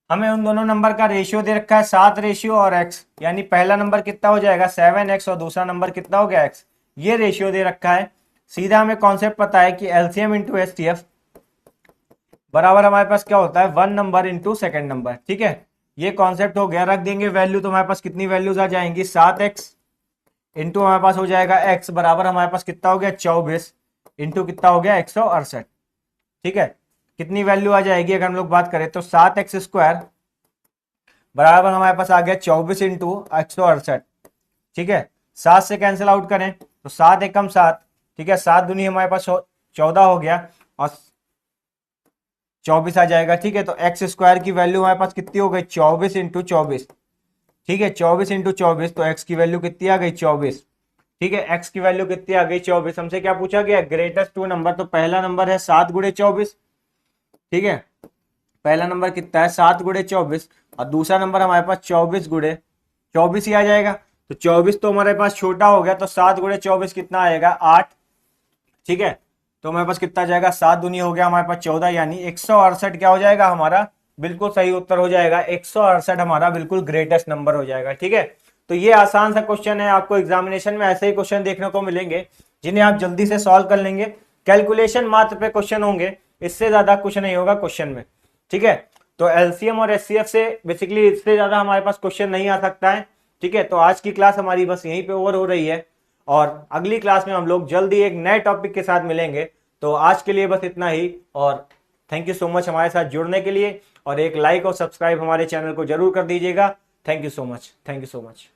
हमें उन दोनों नंबर का रेशियो दे रखा है 7 रेशियो और x, यानी पहला नंबर कितना हो जाएगा 7x और दूसरा नंबर कितना हो गया x, ये रेशियो दे रखा है। सीधा हमें कॉन्सेप्ट पता है कि एलसीएम इंटू एचसीएफ बराबर हमारे पास क्या होता है 1 नंबर इंटू सेकेंड नंबर, ठीक है। ये कॉन्सेप्ट हो गया, रख देंगे वैल्यू, तो हमारे पास कितनी वैल्यूज आ जाएंगी 7x इंटू हमारे पास हो जाएगा x बराबर हमारे पास कितना हो गया 24 इंटू कितना हो गया 168, ठीक है। कितनी वैल्यू आ जाएगी अगर हम लोग बात करें तो 7x स्क्वायर बराबर हमारे पास आ गया 24 इंटू 168, ठीक है। 7 से कैंसिल आउट करें तो 7 एकम 7, ठीक है, 7 दूनी हमारे पास 14 हो गया और 24 आ जाएगा, ठीक है। तो एक्स स्क्वायर की वैल्यू हमारे पास कितनी हो गई 24 इंटू 24, ठीक है, 24 इंटू 24, तो एक्स की वैल्यू कितनी आ गई 24, ठीक है। एक्स की वैल्यू कितनी आ गई 24। हमसे क्या पूछा गया ग्रेटेस्ट टू नंबर, तो पहला नंबर है 7 गुणे 24, ठीक है, पहला नंबर कितना है 7 गुणे 24 और दूसरा नंबर हमारे पास 24 गुणे 24 ही आ जाएगा। तो 24 तो हमारे पास छोटा हो गया, तो 7 गुणे 24 कितना आएगा 8, ठीक है। तो हमारे पास कितना जाएगा 7 दूनी हो गया हमारे पास 14, यानी 168 क्या हो जाएगा हमारा बिल्कुल सही उत्तर हो जाएगा। 168 हमारा बिल्कुल ग्रेटेस्ट नंबर हो जाएगा, ठीक है। तो ये आसान सा क्वेश्चन है, आपको एग्जामिनेशन में ऐसे ही क्वेश्चन देखने को मिलेंगे जिन्हें आप जल्दी से सॉल्व कर लेंगे। कैलकुलेशन मात्र पे क्वेश्चन होंगे, इससे ज्यादा कुछ नहीं होगा क्वेश्चन में, ठीक है। तो एलसीएम और एचसीएफ से बेसिकली इससे ज्यादा हमारे पास क्वेश्चन नहीं आ सकता है, ठीक है। तो आज की क्लास हमारी बस यहीं पे ओवर हो रही है और अगली क्लास में हम लोग जल्दी एक नए टॉपिक के साथ मिलेंगे। तो आज के लिए बस इतना ही और थैंक यू सो मच हमारे साथ जुड़ने के लिए, और एक लाइक और सब्सक्राइब हमारे चैनल को जरूर कर दीजिएगा। Thank you so much, thank you so much.